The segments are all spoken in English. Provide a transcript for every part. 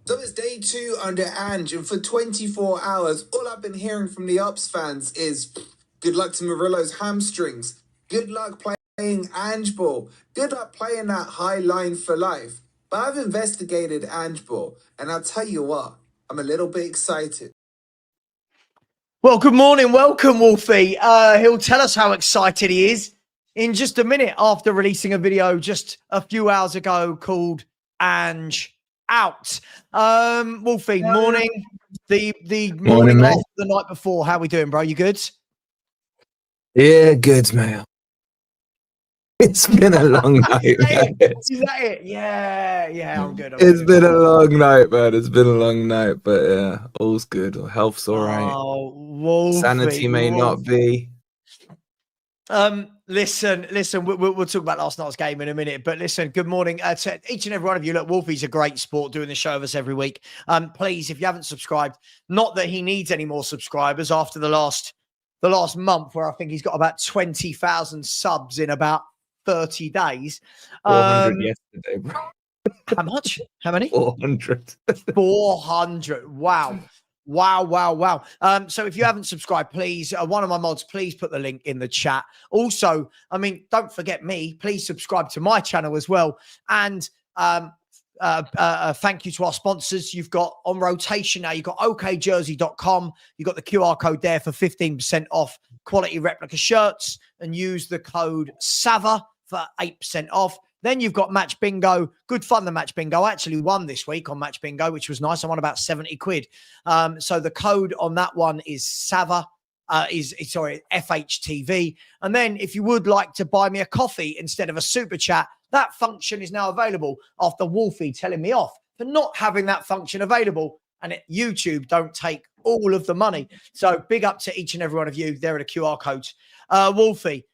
So it's day 2 under Ange, and for 24 hours, all I've been hearing from the Ups fans is good luck to Murillo's hamstrings, good luck playing Ange ball, good luck playing that high line for life. But I've investigated Ange ball, and I'll tell you what, I'm a little bit excited. Well, good morning. Welcome, Wolfie. He'll tell us how excited he is in just a minute after releasing a video just a few hours ago called Ange Out. Wolfie, morning. The morning mate. after the night before. How we doing, bro? You good? Yeah, good, man. It's been a long night. Is that it? Yeah, I'm good. It's been a long night, man. It's been a long night, but yeah, all's good. Health's all right. Oh, Wolfie, Sanity may not be. Listen, we'll talk about last night's game in a minute, but listen, good morning to each and every one of you. Look, Wolfie's a great sport doing the show with us every week. Please, if you haven't subscribed, not that he needs any more subscribers after the last month, where I think he's got about 20,000 subs in about 30 days. 400 yesterday, bro. How much? How many? 400. 400. Wow. So if you haven't subscribed, please, one of my mods, please put the link in the chat. Also, I mean, don't forget me. Please subscribe to my channel as well. And thank you to our sponsors. You've got on rotation now. You've got okjersey.com. You've got the QR code there for 15% off quality replica shirts, and use the code SAVA for 8% off. Then you've got Match Bingo. Good fun, the Match Bingo. I actually won this week on Match Bingo, which was nice. I won about 70 quid. So the code on that one is SAVA, FHTV. And then if you would like to buy me a coffee instead of a super chat, that function is now available after Wolfie telling me off for not having that function available. And YouTube don't take all of the money. So big up to each and every one of you. There are the QR codes. Wolfie,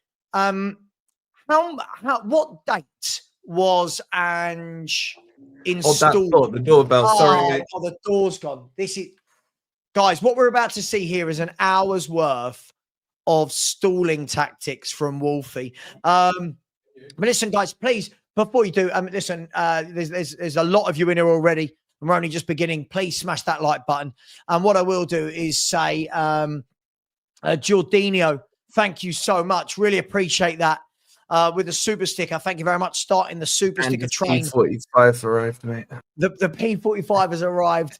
what date was Ange installed? The doorbell. Sorry, mate. Oh, the door's gone. Guys, what we're about to see here is an hour's worth of stalling tactics from Wolfie. But listen, guys, please, before you do, listen, there's a lot of you in here already, and we're only just beginning. Please smash that like button. And what I will do is say, Jorginho, thank you so much. Really appreciate that. With the super sticker. Thank you very much. Starting the super sticker train. P45 arrived, mate. The P45 has arrived.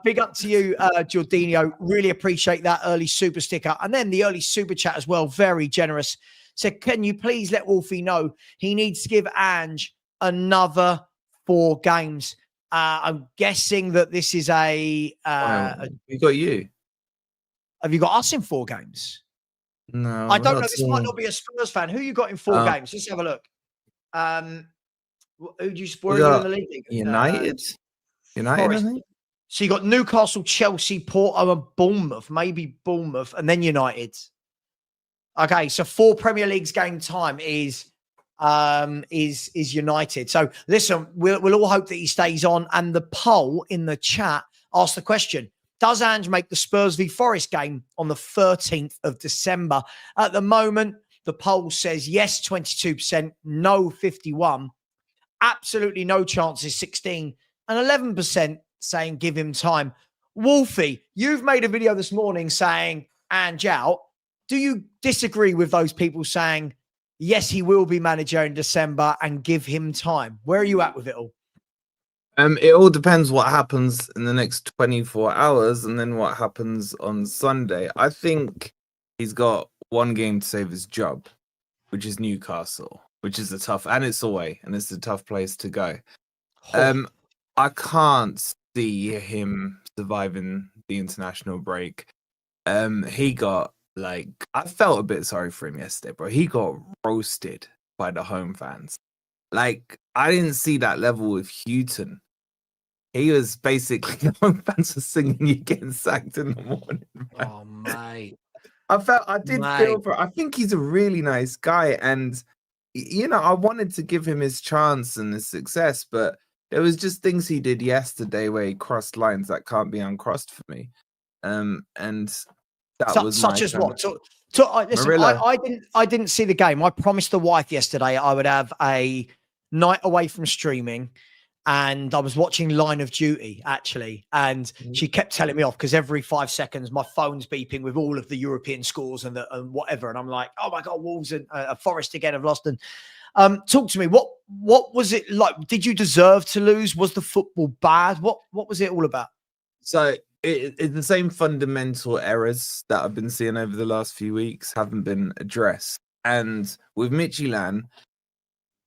Big up to you, Jorginho. Really appreciate that early super sticker. And then the early super chat as well. Very generous. So can you please let Wolfie know he needs to give Ange another 4 games? I'm guessing that this is we got you. Have you got us in 4 games? No, I don't know. This might not be a Spurs fan. Who you got in 4 games? Let's have a look. Who do you support in the league? United, I think. So you got Newcastle, Chelsea, Porto, and Bournemouth. Maybe Bournemouth, and then United. Okay, so 4 Premier League's game time is United. So listen, we'll all hope that he stays on. And the poll in the chat asked the question: does Ange make the Spurs v Forest game on the 13th of December? At the moment, the poll says yes, 22%, no, 51%, absolutely no chance is 16%, and 11% saying give him time. Wolfie, you've made a video this morning saying Ange out. Do you disagree with those people saying, yes, he will be manager in December and give him time? Where are you at with it all? It all depends what happens in the next 24 hours and then what happens on Sunday. I think he's got 1 game to save his job, which is Newcastle, which is and it's away, and it's a tough place to go. I can't see him surviving the international break. He got, I felt a bit sorry for him yesterday, bro. He got roasted by the home fans. I didn't see that level with Houghton. He was basically, the home fans were singing you getting sacked in the morning. Man. Oh, mate. I did feel for, I think he's a really nice guy. And, I wanted to give him his chance and his success, but there was just things he did yesterday where he crossed lines that can't be uncrossed for me. And that was such as what? Listen, I didn't see the game. I promised the wife yesterday I would have a night away from streaming and I was watching Line of Duty actually, and she kept telling me off because every 5 seconds my phone's beeping with all of the European scores and whatever, and I'm like, oh my god, Wolves and Forest again have lost. And talk to me, what was it like? Did you deserve to lose? Was the football bad? What was it all about? So it's the same fundamental errors that I've been seeing over the last few weeks haven't been addressed. And with Midtjylland,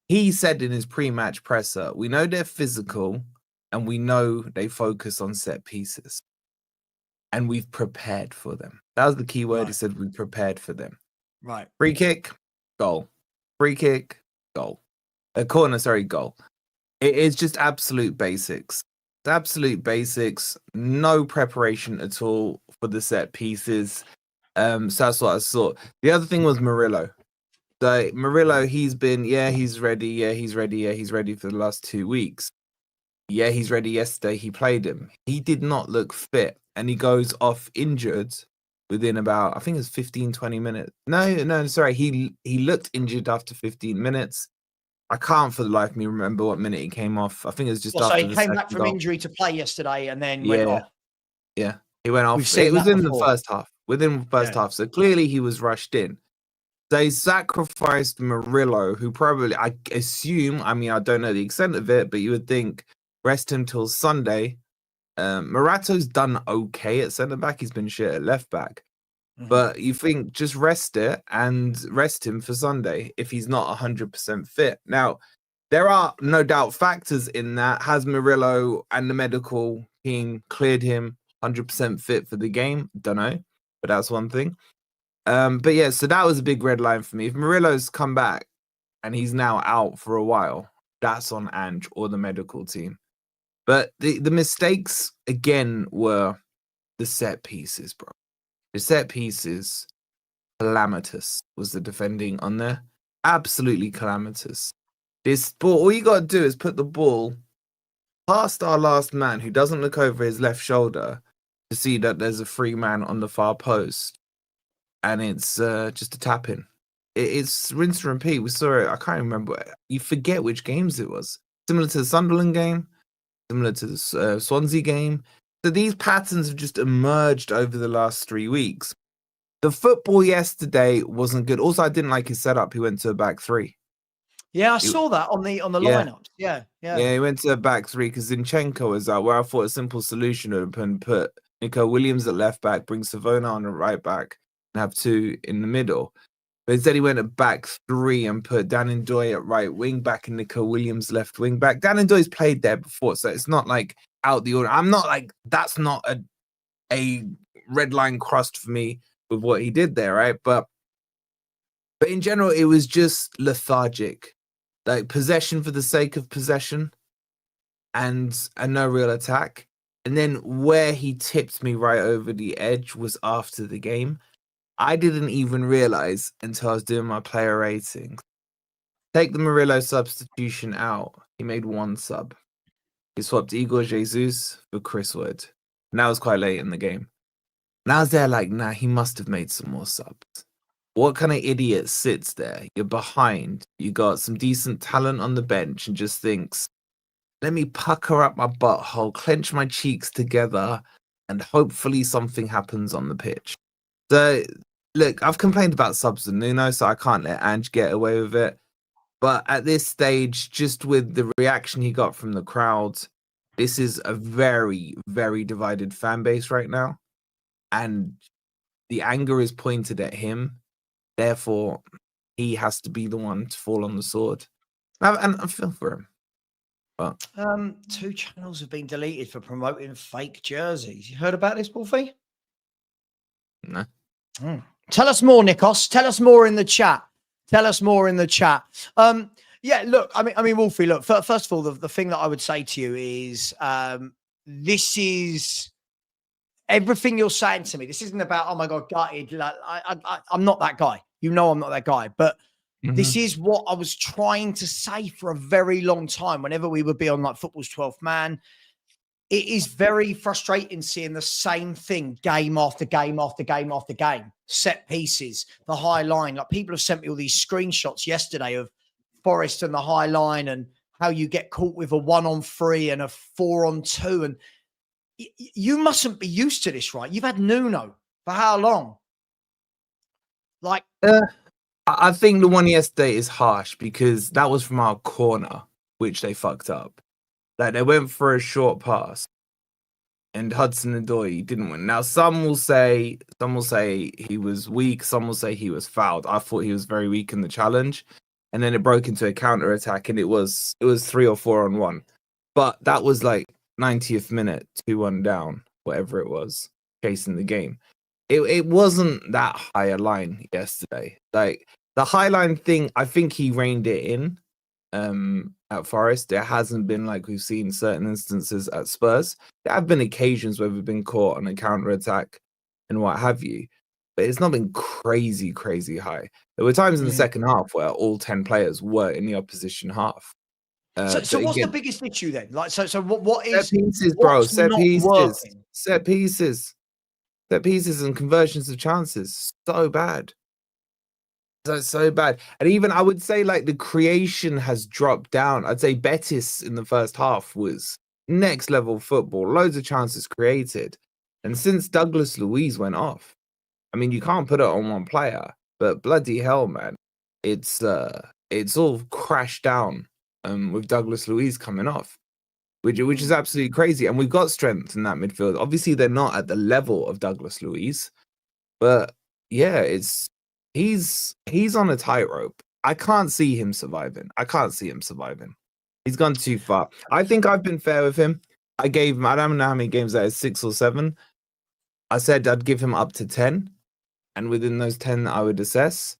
he said in his pre-match presser, we know they're physical and we know they focus on set pieces. And we've prepared for them. That was the key word. Right. He said we prepared for them. Right. Free kick, goal. Free kick, goal. A corner, sorry, goal. It is just absolute basics. Absolute basics. No preparation at all for the set pieces. So that's what I saw. The other thing was Murillo. So Murillo, he's been, he's ready. He's ready for the last 2 weeks. He's ready. Yesterday he played him. He did not look fit, and he goes off injured within about, I think it's 15, 20 minutes. No, sorry. He looked injured after 15 minutes. I can't for the life of me remember what minute he came off. I think it was just after so he came back from injury to play yesterday and then went off. Yeah, he went off. It was in the first half. Within the first half. So clearly he was rushed in. They sacrificed Murillo, who probably, I assume, I mean, I don't know the extent of it, but you would think rest him till Sunday. Morato's done okay at centre-back. He's been shit at left-back. But you think just rest it and rest him for Sunday if he's not 100% fit. Now, there are no doubt factors in that. Has Murillo and the medical team cleared him 100% fit for the game? Don't know, but that's one thing. But yeah, so that was a big red line for me. If Murillo's come back and he's now out for a while, that's on Ange or the medical team. But the mistakes, again, were the set pieces, bro. The set pieces, calamitous was the defending on there. Absolutely calamitous. This ball, all you got to do is put the ball past our last man who doesn't look over his left shoulder to see that there's a free man on the far post. And it's just a tap in. It's rinse and repeat. We saw it. I can't remember. You forget which games it was. Similar to the Sunderland game, similar to the Swansea game. So these patterns have just emerged over the last 3 weeks. The football yesterday wasn't good. Also, I didn't like his setup. He went to a back three. Yeah, I saw that on the lineups. Yeah. Yeah, he went to a back three because Zinchenko was out, where I thought a simple solution would have been put Nico Williams at left back, bring Savona on the right back, and have two in the middle. But instead, he went at back three and put Dan Ndoye at right wing back and Nico Williams left wing back. Dan Ndoye's played there before, so it's not like out the order. I'm not like, that's not a red line crossed for me with what he did there, right? But in general, it was just lethargic, like possession for the sake of possession and no real attack. And then where he tipped me right over the edge was after the game. I didn't even realize until I was doing my player ratings. Take the Murillo substitution out. He made one sub. He swapped Igor Jesus for Chris Wood. And that was quite late in the game. And I was there like, nah, he must have made some more subs. What kind of idiot sits there? You're behind. You got some decent talent on the bench and just thinks, let me pucker up my butthole, clench my cheeks together, and hopefully something happens on the pitch. So, look, I've complained about subs and Nuno, so I can't let Ange get away with it. But at this stage, just with the reaction he got from the crowd, this is a very, very divided fan base right now. And the anger is pointed at him. Therefore, he has to be the one to fall on the sword. And I feel for him. But 2 channels have been deleted for promoting fake jerseys. You heard about this, Wolfie? No. Tell us more, Nikos. Tell us more in the chat. Yeah, look, I mean, Wolfie, look, first of all, the thing that I would say to you is this is everything you're saying to me. This isn't about, oh my God, gutted. Like, I'm not that guy. You know I'm not that guy. But this is what I was trying to say for a very long time. Whenever we would be on like Football's 12th Man, it is very frustrating seeing the same thing game after game after game after game. Set pieces, the high line. Like people have sent me all these screenshots yesterday of Forest and the high line and how you get caught with a 1-on-3 and a 4-on-2. And you mustn't be used to this, right? You've had Nuno for how long? Like, I think the one yesterday is harsh because that was from our corner, which they fucked up. Like, they went for a short pass, and Hudson-Odoi didn't win. Now, some will say he was weak. Some will say he was fouled. I thought he was very weak in the challenge, and then it broke into a counter attack, and it was 3 or 4 on 1. But that was like 90th minute, 2-1 down, whatever it was, chasing the game. It wasn't that high a line yesterday. Like, the high line thing, I think he reined it in at Forest. There hasn't been, like we've seen certain instances at Spurs. There have been occasions where we've been caught on a counter attack and what have you, but it's not been crazy high. There were times in the second half where all 10 players were in the opposition half. So what's the biggest issue then? Like, so what is set pieces, bro? Set pieces and conversions of chances. So bad. So bad. And even I would say, like, the creation has dropped down. I'd say Betis in the first half was next level football. Loads of chances created. And since Douglas Luiz went off, I mean, you can't put it on one player, but bloody hell, man, it's all crashed down with Douglas Luiz coming off, which is absolutely crazy. And we've got strength in that midfield. Obviously, they're not at the level of Douglas Luiz, but yeah, he's on a tightrope. I can't see him surviving. He's gone too far. I think I've been fair with him. I gave him, I don't know how many games that is, 6 or 7. I said I'd give him up to 10, and within those 10, I would assess.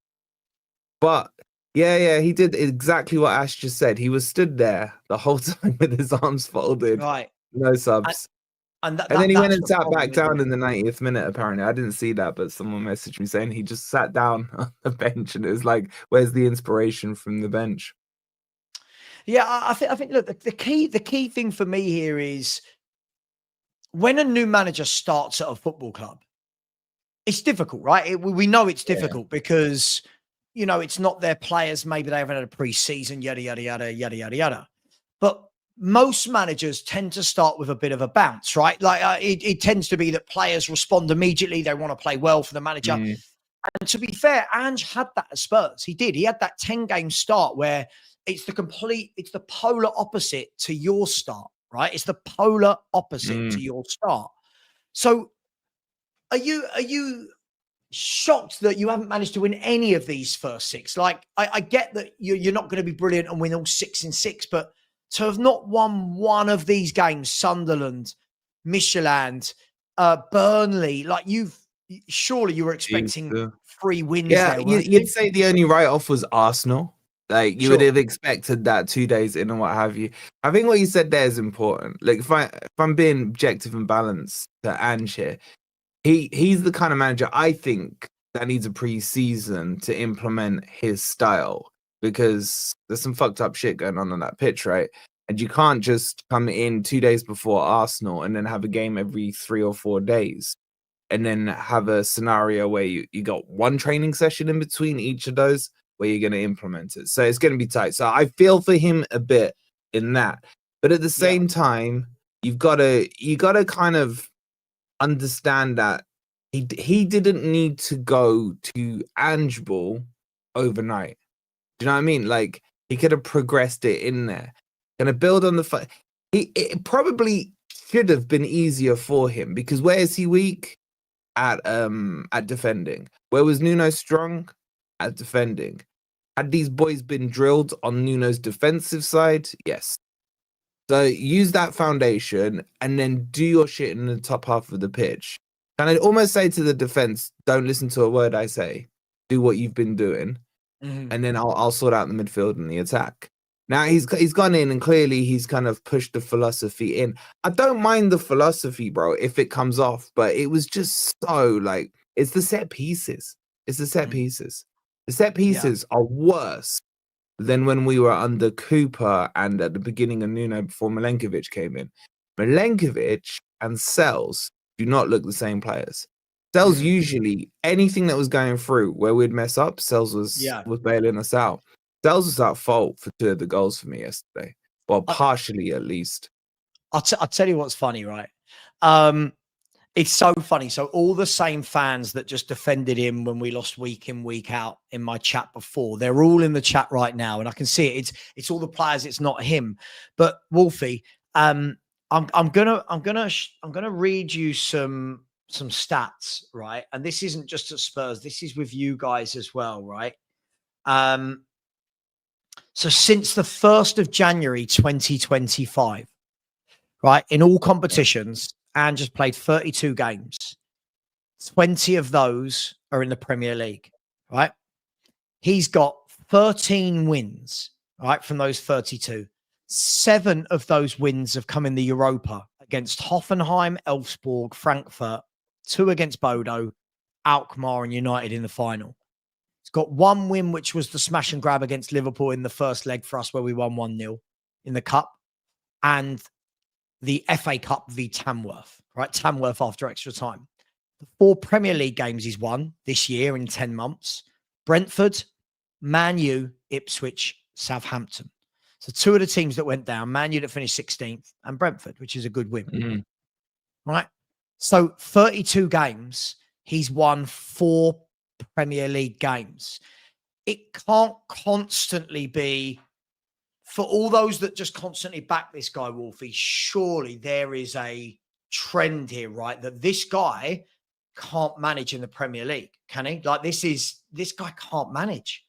But yeah, he did exactly what Ash just said. He was stood there the whole time with his arms folded, right, no subs. And then he went and sat back down in the 90th minute, apparently. I didn't see that, but someone messaged me saying he just sat down on the bench, and it was like, where's the inspiration from the bench? Yeah, I think. Look, the key thing for me here is when a new manager starts at a football club, it's difficult, right? We know it's difficult because, you know, it's not their players. Maybe they haven't had a pre-season, yada, yada, yada, yada, yada, yada. But most managers tend to start with a bit of a bounce, right? Like it tends to be that players respond immediately. They want to play well for the manager. And to be fair, Ange had that at Spurs. He did. He had that 10-game start where it's the polar opposite to your start, right? It's the polar opposite to your start. So are you shocked that you haven't managed to win any of these first 6? Like, I get that you're not going to be brilliant and win all 6 in 6, but to have not won one of these games, Sunderland, Midtjylland, Burnley, like surely you were expecting 3 wins there. You'd say the only write-off was Arsenal. Like, you would have expected that 2 days in and what have you. I think what you said there is important. Like, if I'm being objective and balanced to Ange here, he's the kind of manager I think that needs a pre-season to implement his style, because there's some fucked up shit going on that pitch, right? And you can't just come in 2 days before Arsenal and then have a game every 3 or 4 days, and then have a scenario where you got one training session in between each of those where you're going to implement it. So it's going to be tight. So I feel for him a bit in that. But at the same time, you got to kind of understand that he didn't need to go to Ange ball overnight. Do you know what I mean? Like, he could have progressed it in there. Going to build on the it probably should have been easier for him, because where is he weak? At defending. Where was Nuno strong? At defending. Had these boys been drilled on Nuno's defensive side? Yes. So use that foundation and then do your shit in the top half of the pitch. And I'd almost say to the defense, don't listen to a word I say. Do what you've been doing. And then I'll sort out the midfield and the attack. Now he's gone in and clearly he's kind of pushed the philosophy in. I don't mind the philosophy, bro, if it comes off, but it was just so, like, it's the set pieces. It's the set pieces. The set pieces are worse than when we were under Cooper and at the beginning of Nuno before Milenkovic came in. Milenkovic and Sells do not look the same players. Sells usually, anything that was going through where we'd mess up, Sells was bailing us out. Sells was at fault for 2 of the goals for me yesterday. Well, partially at least. I'll tell you what's funny, right? It's so funny. So all the same fans that just defended him when we lost week in, week out in my chat before, they're all in the chat right now, and I can see it. It's all the players. It's not him. But Wolfie, I'm gonna read you some stats, right? And this isn't just at Spurs. This is with you guys as well, right? So since the 1st of January 2025, right, in all competitions, Ange has played 32 games. 20 of those are in the Premier League, right? He's got 13 wins, right, from those 32. 7 of those wins have come in the Europa against Hoffenheim, Elfsborg, Frankfurt, 2 against Bodo, Alkmaar and United in the final. He's got 1 win, which was the smash and grab against Liverpool in the first leg for us where we won 1-0 in the Cup. And the FA Cup v Tamworth, right? Tamworth after extra time. The 4 Premier League games he's won this year in 10 months. Brentford, Man U, Ipswich, Southampton. So 2 of the teams that went down, Man U that finished 16th and Brentford, which is a good win. Mm. Right? So 32 games, he's won 4 Premier League games. It can't constantly be, for all those that just constantly back this guy, Wolfie, surely there is a trend here, right? That this guy can't manage in the Premier League, can he? Like this guy can't manage.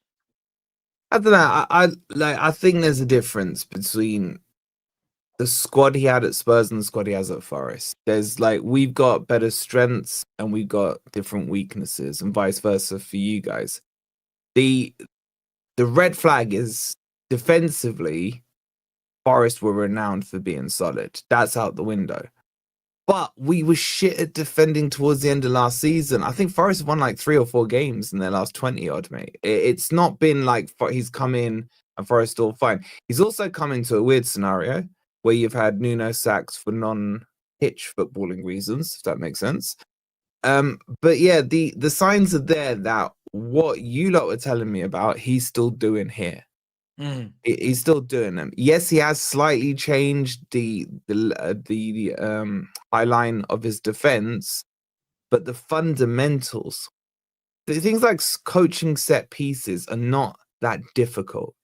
I don't know. I think there's a difference between the squad he had at Spurs and the squad he has at Forest. There's we've got better strengths and we've got different weaknesses, and vice versa for you guys. The red flag is defensively, Forest were renowned for being solid. That's out the window. But we were shit at defending towards the end of last season. I think Forest won 3 or 4 games in their last 20 odd, mate. It's not been like he's come in and Forest all fine. He's also come into a weird scenario where you've had Nuno sacked for non-pitch footballing reasons, if that makes sense. But yeah, the signs are there that what you lot were telling me about, he's still doing here. He's still doing them. Yes, he has slightly changed the high line of his defense, but the fundamentals, the things like coaching set pieces, are not that difficult.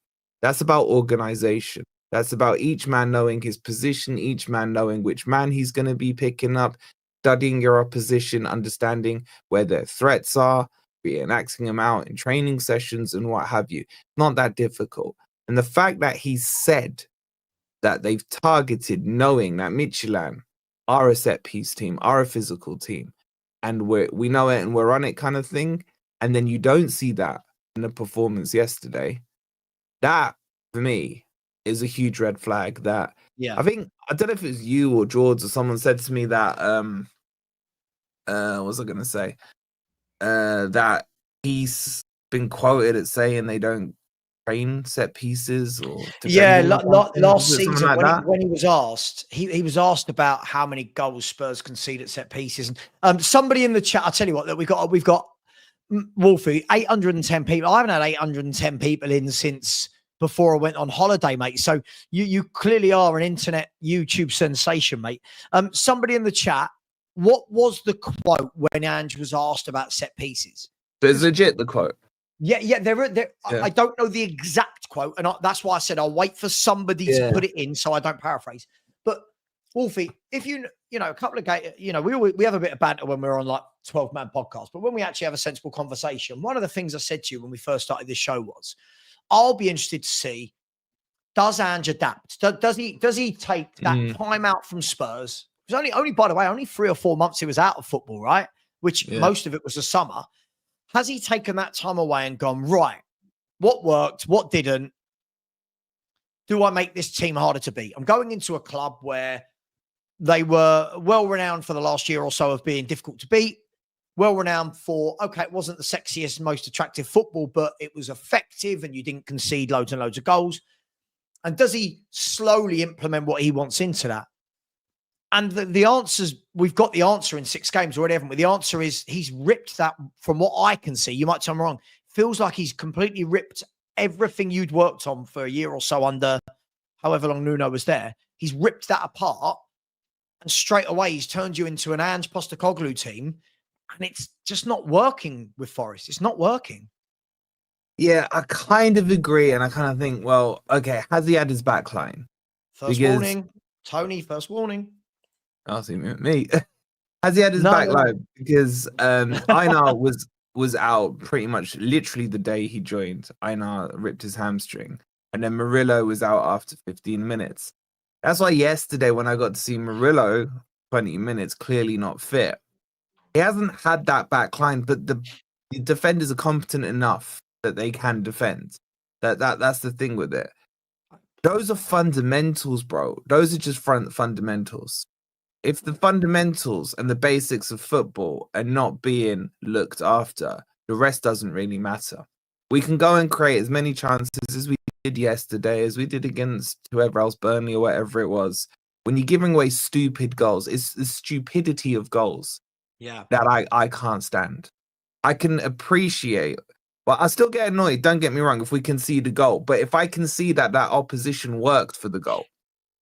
That's about organization. That's about each man knowing his position, each man knowing which man he's going to be picking up, studying your opposition, understanding where their threats are, reenacting them out in training sessions and what have you. Not that difficult. And the fact that he said that they've targeted, knowing that Midtjylland are a set piece team, are a physical team, and we know it and we're on it kind of thing, and then you don't see that in the performance yesterday, that for me is a huge red flag. That I think, I don't know if it was you or George or someone said to me that what was I gonna say? That he's been quoted as saying they don't train set pieces or last season when he was asked, he was asked about how many goals Spurs concede at set pieces, and somebody in the chat, I'll tell you what, that we've got Wolfie, 810 people. I haven't had 810 people in since before I went on holiday, mate. So you clearly are an internet YouTube sensation, mate. Somebody in the chat, what was the quote when Ange was asked about set pieces? It's legit, the quote. Yeah. I don't know the exact quote, and that's why I said I'll wait for somebody to put it in so I don't paraphrase. But Wolfie, if you a couple of games, we have a bit of banter when we're on 12-man podcast, but when we actually have a sensible conversation, one of the things I said to you when we first started this show was, I'll be interested to see, does Ange adapt? Does he take that time out from Spurs? It was only by the way, only 3 or 4 months he was out of football, right? Which most of it was the summer. Has he taken that time away and gone, right, what worked, what didn't? Do I make this team harder to beat? I'm going into a club where they were well-renowned for the last year or so of being difficult to beat, well-renowned for, okay, it wasn't the sexiest, most attractive football, but it was effective and you didn't concede loads and loads of goals. And does he slowly implement what he wants into that? And the answers, we've got the answer in 6 games already, haven't we? The answer is he's ripped that, from what I can see. You might tell me wrong. Feels like he's completely ripped everything you'd worked on for a year or so under however long Nuno was there. He's ripped that apart, and straight away he's turned you into an Ange Postecoglou team, and it's just not working with Forest. It's not working. Yeah, I kind of agree, and I kind of think, well, okay, has he had his back line? First warning, Tony. First warning. I'll see me. Has he had his No. back line? Because AngeR was out pretty much literally the day he joined. AngeR ripped his hamstring, and then Murillo was out after 15 minutes. That's why yesterday when I got to see Murillo, 20 minutes, clearly not fit. He hasn't had that back line, but the defenders are competent enough that they can defend. That's the thing with it. Those are fundamentals, bro. Those are just fundamentals. If the fundamentals and the basics of football are not being looked after, the rest doesn't really matter. We can go and create as many chances as we did yesterday, as we did against whoever else, Burnley or whatever it was. When you're giving away stupid goals, it's the stupidity of goals that I can't stand. I can appreciate, but I still get annoyed, don't get me wrong, if we concede a goal. But if I can see that opposition worked for the goal,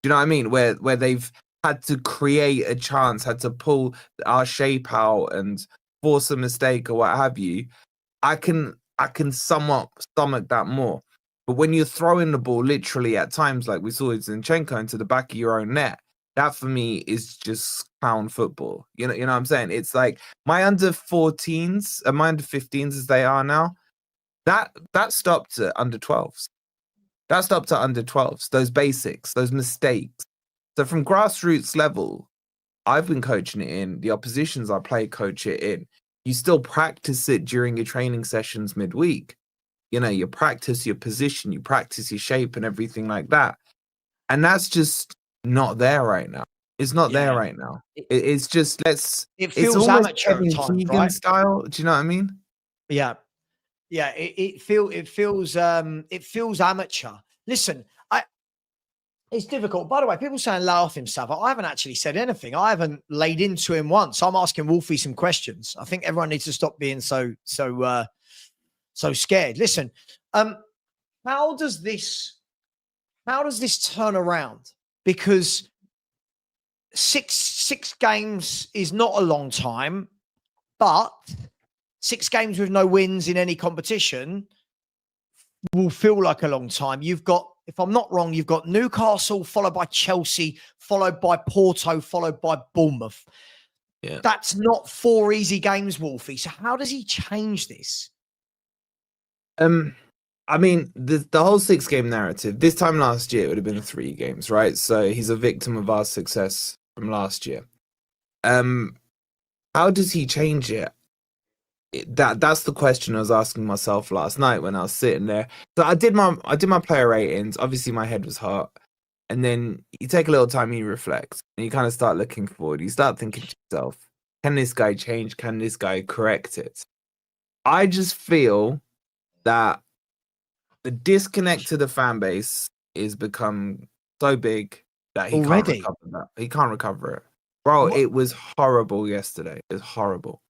do you know what I mean? Where they've had to create a chance, had to pull our shape out and force a mistake or what have you, I can somewhat stomach that more. But when you're throwing the ball literally at times, like we saw with Zinchenko, into the back of your own net, that for me is just clown football. You know what I'm saying? It's like my under 14s and my under 15s as they are now, that stopped at under 12s. That stopped at under 12s. Those basics, those mistakes. So from grassroots level, I've been coaching it in. The oppositions I play coach it in. You still practice it during your training sessions midweek. You know, you practice your position, you practice your shape and everything like that. And that's just not there right now. It's not there right now. It's just it feels amateur at times, Keegan right? style. Do you know what I mean? Yeah. Yeah, it feels amateur. Listen, it's difficult. By the way, people saying laugh him, Savva. I haven't actually said anything. I haven't laid into him once. I'm asking Wolfie some questions. I think everyone needs to stop being so scared. Listen, how does this turn around? Because six games is not a long time, but 6 games with no wins in any competition will feel like a long time. You've got, if I'm not wrong, you've got Newcastle, followed by Chelsea, followed by Porto, followed by Bournemouth. Yeah. That's not 4 easy games, Wolfie. So how does he change this? I mean, the whole 6-game narrative, this time last year, it would have been 3 games, right? So he's a victim of our success from last year. How does he change it? That's the question I was asking myself last night when I was sitting there. So I did my player ratings. Obviously, my head was hot. And then you take a little time, you reflect, and you kind of start looking forward. You start thinking to yourself, can this guy change? Can this guy correct it? I just feel that the disconnect to the fan base is become so big that he can't recover that. He can't recover it. Bro, it was horrible yesterday. It was horrible.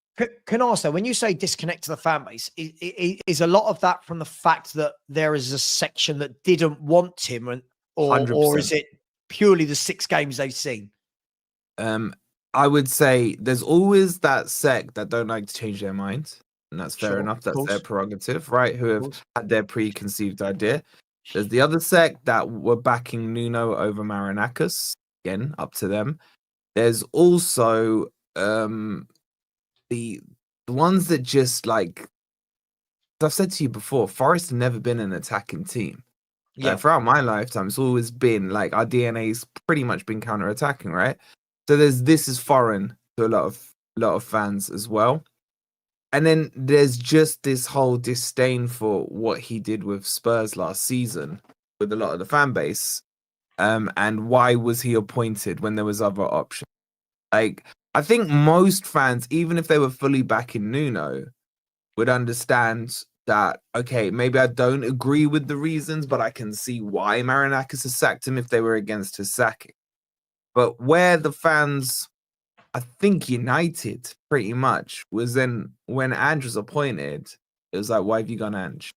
Can I ask though, when you say disconnect to the fan base, is a lot of that from the fact that there is a section that didn't want him, or is it purely the 6 games they've seen? I would say there's always that sect that don't like to change their minds, and that's fair enough. That's their prerogative, right? Who have had their preconceived idea. There's the other sect that were backing Nuno over Marinakis. Again, up to them. There's also the ones that just like, I've said to you before, Forest have never been an attacking team. Yeah. Throughout my lifetime, it's always been like our DNA's pretty much been counter-attacking, right? So this is foreign to a lot of fans as well. And then there's just this whole disdain for what he did with Spurs last season with a lot of the fan base. And why was he appointed when there was other options? Like, I think most fans, even if they were fully backing Nuno, would understand that, okay, maybe I don't agree with the reasons, but I can see why Marinakis has sacked him if they were against his sacking. But where the fans, I think, united pretty much was then when Ange was appointed, it was like, why have you gone Ange?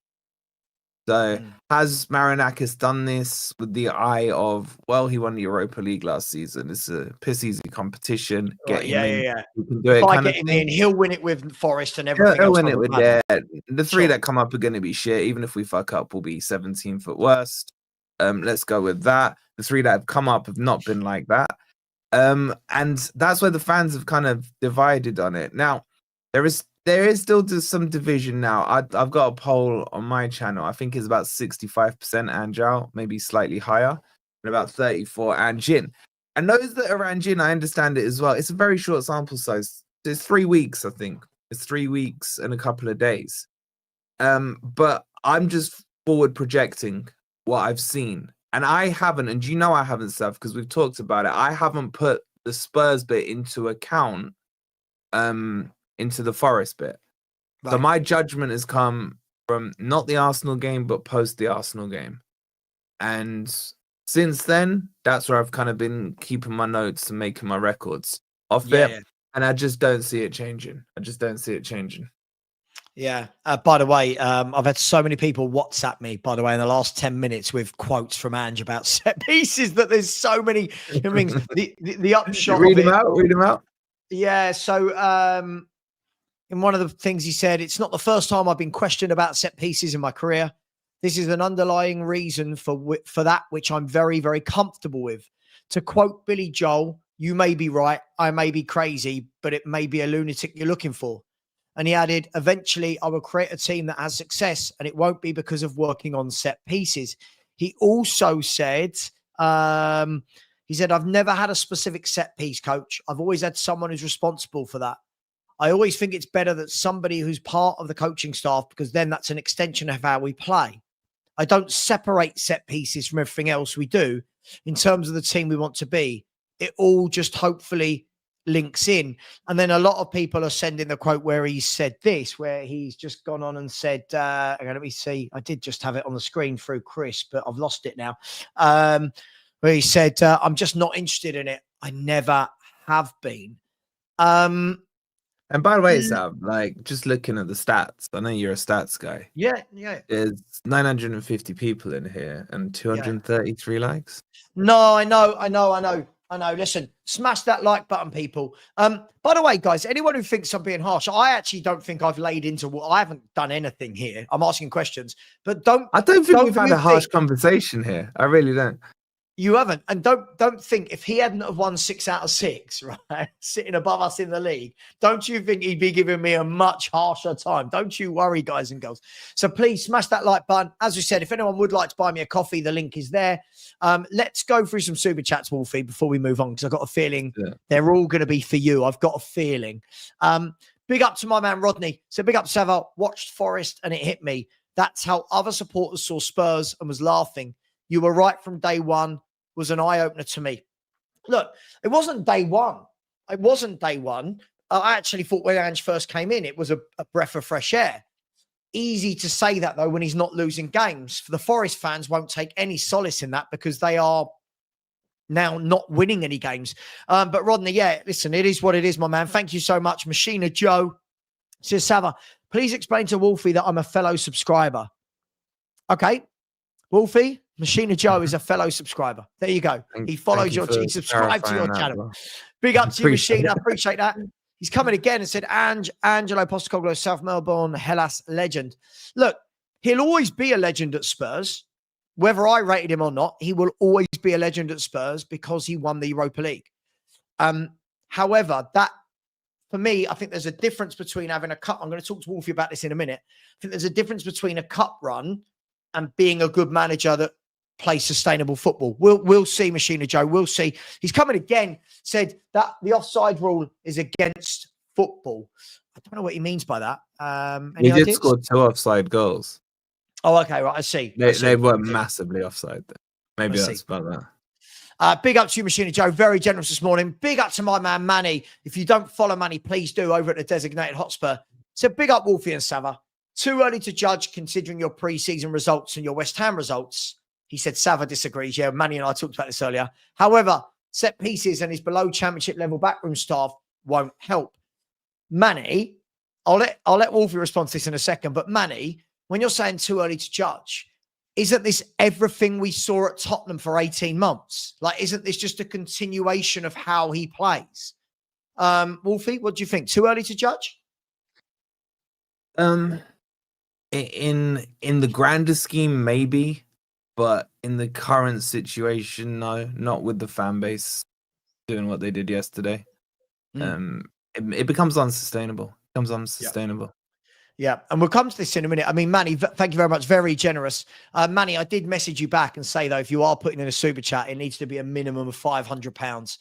So has Marinakis done this with the eye of, well, he won the Europa League last season. It's a piss easy competition. Get him in. You can do If it I kind get of him thing. in, he'll win it with Forest and everything He'll else. win it with the three Sure. that come up are going to be shit. Even if we fuck up, we'll be 17th at worst. Let's go with that. The three that have come up have not been like that. And that's where the fans have kind of divided on it. Now, there is still just some division now. I've got a poll on my channel. I think it's about 65% AngeR, maybe slightly higher, and about 34 AngeR. And those that are AngeR, I understand it as well. It's a very short sample size. It's 3 weeks, I think. It's 3 weeks and a couple of days. But I'm just forward projecting what I've seen. And I haven't, and you know I haven't, Seth, because we've talked about it. I haven't put the Spurs bit into account, into the Forest bit. Right. So my judgment has come from not the Arsenal game, but post the Arsenal game. And since then, that's where I've kind of been keeping my notes and making my records off it. Yeah. And I just don't see it changing. Yeah. By the way, I've had so many people WhatsApp me, by the way, in the last 10 minutes with quotes from Ange about set pieces that there's so many things. The upshot read of them it. out. Yeah. So in one of the things he said, it's not the first time I've been questioned about set pieces in my career. This is an underlying reason for that, which I'm very, very comfortable with. To quote Billy Joel, you may be right, I may be crazy, but it may be a lunatic you're looking for. And he added, eventually I will create a team that has success, and it won't be because of working on set pieces. He also said, I've never had a specific set piece coach. I've always had someone who's responsible for that. I always think it's better that somebody who's part of the coaching staff, because then that's an extension of how we play. I don't separate set pieces from everything else we do in terms of the team we want to be. It all just hopefully links in. And then a lot of people are sending the quote where he said this, where he's just gone on and said, let me see, I did just have it on the screen through Chris, but I've lost it now. Where he said, I'm just not interested in it. I never have been. And by the way, Sam, like, just looking at the stats, I know you're a stats guy. Yeah. There's 950 people in here and 233 likes. No, I know. Listen, smash that like button, people. By the way, guys, anyone who thinks I'm being harsh, I actually don't think I've laid into I haven't done anything here. I'm asking questions, but I don't think we've had a harsh conversation here. I really don't. You haven't. And don't think if he hadn't have won 6 out of 6, right, sitting above us in the league, don't you think he'd be giving me a much harsher time? Don't you worry, guys and girls. So please smash that like button. As we said, if anyone would like to buy me a coffee, the link is there. Let's go through some super chats, Wolfie, before we move on, because I've got a feeling they're all going to be for you. I've got a feeling. Big up to my man, Rodney. So big up, Savva. Watched Forest and it hit me. That's how other supporters saw Spurs and was laughing. You were right from day one, was an eye-opener to me. Look, it wasn't day one. I actually thought when Ange first came in, it was a breath of fresh air. Easy to say that, though, when he's not losing games. For the Forest fans won't take any solace in that because they are now not winning any games. But Rodney, listen, it is what it is, my man. Thank you so much. Machina Joe says, Savva, please explain to Wolfie that I'm a fellow subscriber. Okay. Wolfie, Machina Joe is a fellow subscriber. There you go. He follows he subscribed to your channel. Well. Big up to you, Machina. I appreciate that. He's coming again and said, Angelo Postecoglou, South Melbourne, Hellas legend. Look, he'll always be a legend at Spurs. Whether I rated him or not, he will always be a legend at Spurs because he won the Europa League. However, that, for me, I think there's a difference between having a cup. I'm going to talk to Wolfie about this in a minute. I think there's a difference between a cup run and being a good manager that plays sustainable football. We'll see, Machina Joe. We'll see. He's coming again, said that the offside rule is against football. I don't know what he means by that. He did score 2 offside goals. Oh, okay, right. I see. They were massively offside there. Maybe that's about that. Big up to you, Machina Joe. Very generous this morning. Big up to my man, Manny. If you don't follow Manny, please do over at the Designated Hotspur. So big up Wolfie and Savva. Too early to judge considering your pre-season results and your West Ham results. He said Savva disagrees. Yeah, Manny and I talked about this earlier. However, set pieces and his below championship level backroom staff won't help. Manny, I'll let Wolfie respond to this in a second, but Manny, when you're saying too early to judge, isn't this everything we saw at Tottenham for 18 months? Like, isn't this just a continuation of how he plays? Wolfie, what do you think? Too early to judge? In the grander scheme, maybe, but in the current situation, no, not with the fan base doing what they did yesterday. It becomes unsustainable. Yeah, and we'll come to this in a minute. I mean, Manny, thank you very much. Very generous. Manny, I did message you back and say, though, if you are putting in a super chat, it needs to be a minimum of £500.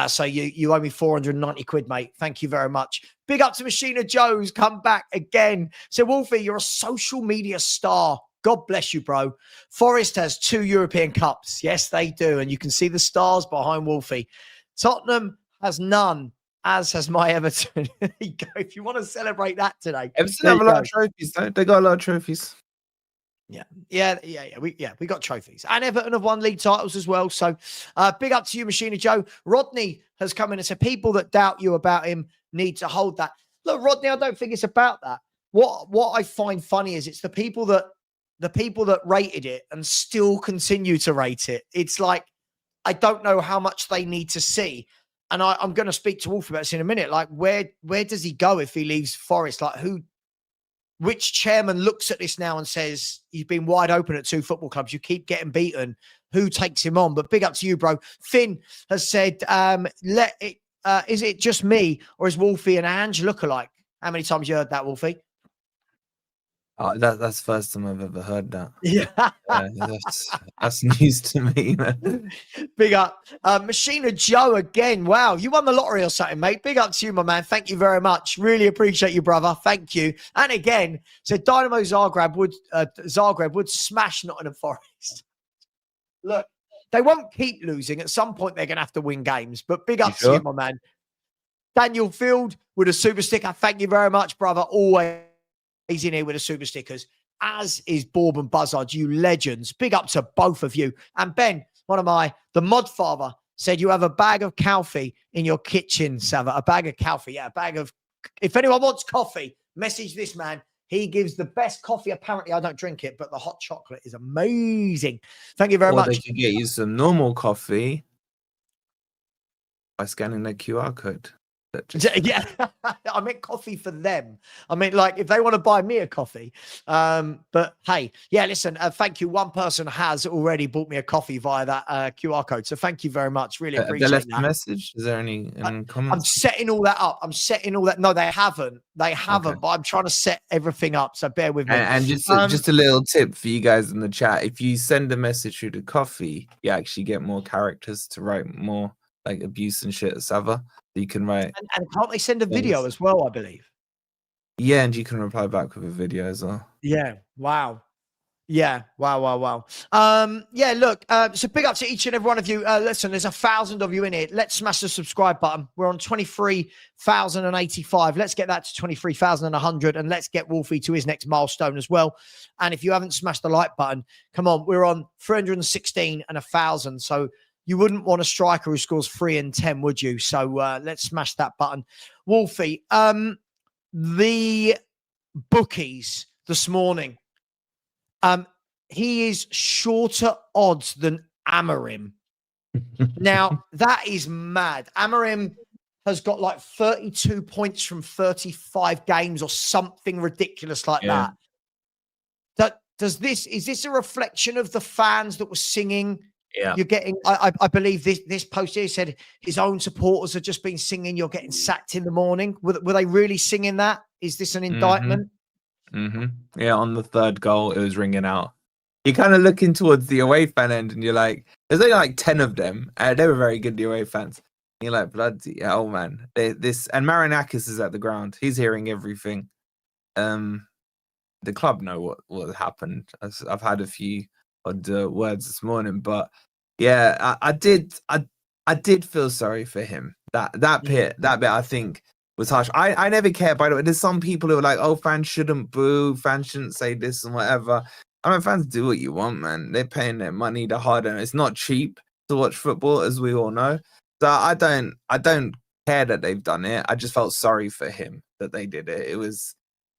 So you owe me 490 quid, mate. Thank you very much. Big up to Machina Joe's come back again. So, Wolfie, you're a social media star. God bless you, bro. Forest has 2 European Cups. Yes, they do. And you can see the stars behind Wolfie. Tottenham has none, as has my Everton. There you go. If you want to celebrate that today. Everton have a lot of trophies, though. They got a lot of trophies. Yeah. We got trophies. And Everton have won league titles as well. So big up to you, Machina Joe. Rodney has come in and said, people that doubt you about him need to hold that. Look, Rodney, I don't think it's about that. What I find funny is it's the people that rated it and still continue to rate it. It's like, I don't know how much they need to see. And I'm going to speak to Wolf about this in a minute. Like, where does he go if he leaves Forest? Like, which chairman looks at this now and says, he's been wide open at 2 football clubs. You keep getting beaten. Who takes him on? But big up to you, bro. Finn has said, is it just me or is Wolfie and Ange look-alike? How many times you heard that, Wolfie? Oh, that's the first time I've ever heard that. Yeah. That's news to me, man. Big up. Machina Joe again. Wow, you won the lottery or something, mate. Big up to you, my man. Thank you very much. Really appreciate you, brother. Thank you. And again, said Dynamo Zagreb would smash Nottingham Forest. Look, they won't keep losing. At some point, they're going to have to win games. But big up to you, my man. Daniel Field with a super sticker. Thank you very much, brother. Always in here with the super stickers, as is Bourbon Buzzard, you legends. Big up to both of you. And Ben, the mod father, said you have a bag of coffee in your kitchen, Savva. A bag of coffee. Yeah, a bag of... If anyone wants coffee, message this man. He gives the best coffee. Apparently, I don't drink it, but the hot chocolate is amazing. Thank you very much. They can get you some normal coffee by scanning the QR code. Yeah, I meant coffee for them. I mean, like, if they want to buy me a coffee. But hey, yeah, listen, thank you. One person has already bought me a coffee via that QR code. So thank you very much. Really appreciate they left that. a message? Is there any comments? I'm setting all that up. No, they haven't. Okay. But I'm trying to set everything up. So bear with me. And just a little tip for you guys in the chat. If you send a message through the coffee, you actually get more characters to write more like abuse and shit at Savva. You can write, and can't they send a video as well? I believe. Yeah, and you can reply back with a video as well. Yeah. Wow. Yeah. Wow. Yeah. Look. So big up to each and every one of you. Listen, there's 1,000 of you in here. Let's smash the subscribe button. We're on 23,085. Let's get that to 23,100, and let's get Wolfie to his next milestone as well. And if you haven't smashed the like button, come on. We're on 316 and 1,000. So. You wouldn't want a striker who scores 3 and 10, would you? So let's smash that button. Wolfie, the bookies this morning, he is shorter odds than Amorim. Now, that is mad. Amorim has got like 32 points from 35 games or something ridiculous like that. Is this a reflection of the fans that were singing? Yeah, you're getting. I believe this post here said his own supporters have just been singing. You're getting sacked in the morning. Were they really singing that? Is this an indictment? Yeah, on the 3rd goal, it was ringing out. You're kind of looking towards the away fan end, and you're like, there's only like 10 of them, and they were very good, the away fans. And you're like, bloody hell, man. And Marinakis is at the ground. He's hearing everything. The club know what happened. I've had a few odd words this morning, but yeah, I did feel sorry for him. That bit I think was harsh. I never care, by the way. There's some people who are like, oh, fans shouldn't boo, fans shouldn't say this and whatever. I mean, fans do what you want, man. They're paying their money, they're hard earned. It's not cheap to watch football, as we all know. So I don't care that they've done it. I just felt sorry for him that they did it.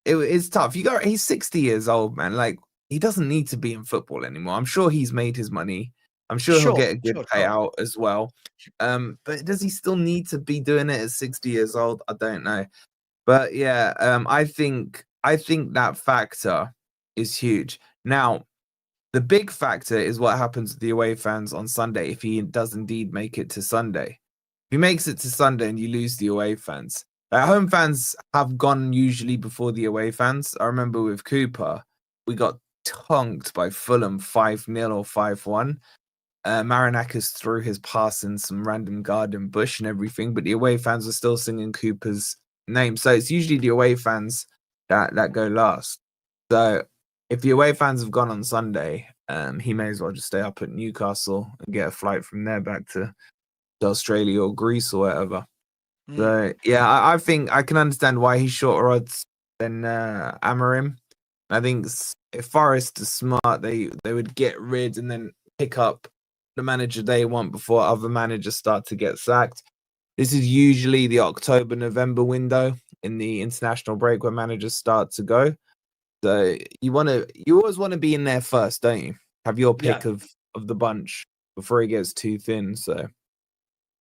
It's tough. He's 60 years old, man. Like, he doesn't need to be in football anymore. I'm sure he's made his money. I'm sure he'll Sure, get a good sure. payout as well. But does he still need to be doing it at 60 years old? I don't know. But yeah, I think that factor is huge. Now, the big factor is what happens with the away fans on Sunday if he does indeed make it to Sunday. If he makes it to Sunday and you lose the away fans, home fans have gone usually before the away fans. I remember with Cooper, we got tonked by Fulham 5-0 or 5-1. Marinakis threw his pass in some random garden bush and everything, but the away fans are still singing Cooper's name. So it's usually the away fans that go last. So if the away fans have gone on Sunday, he may as well just stay up at Newcastle and get a flight from there back to Australia or Greece or whatever. So yeah, I think I can understand why he's shorter odds than Amorim. I think if Forest is smart, they would get rid and then pick up the manager they want before other managers start to get sacked. This is usually the October-November window in the international break where managers start to go. So you always want to be in there first, don't you? Have your pick of the bunch before he gets too thin. So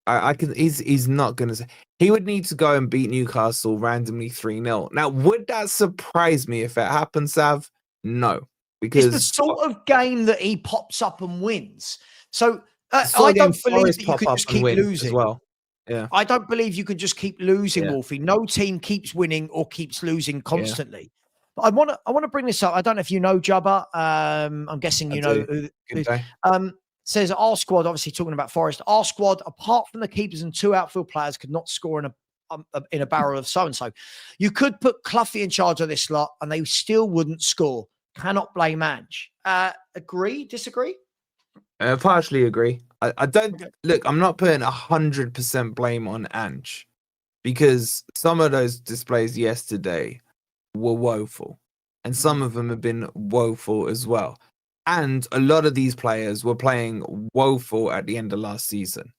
I can. He's not gonna say he would need to go and beat Newcastle randomly 3-0. Now, would that surprise me if it happened, Sav? No, because it's the sort of game that he pops up and wins. So I don't believe Forest that you pop can up just and keep win losing. as well. Yeah, I don't believe you can just keep losing, Yeah. Wolfie. No team keeps winning or keeps losing constantly. But I want to bring this up. I don't know if you know Jabba. I'm guessing I you know. do. Good day. Says our squad, obviously talking about Forest, our squad, apart from the keepers and two outfield players, could not score in a barrel of so and so. You could put Cloughie in charge of this lot, and they still wouldn't score. Cannot blame Ange. Agree? Disagree? Partially agree. I don't look. I'm not putting 100% blame on Ange because some of those displays yesterday were woeful, and some of them have been woeful as well. And a lot of these players were playing woeful at the end of last season.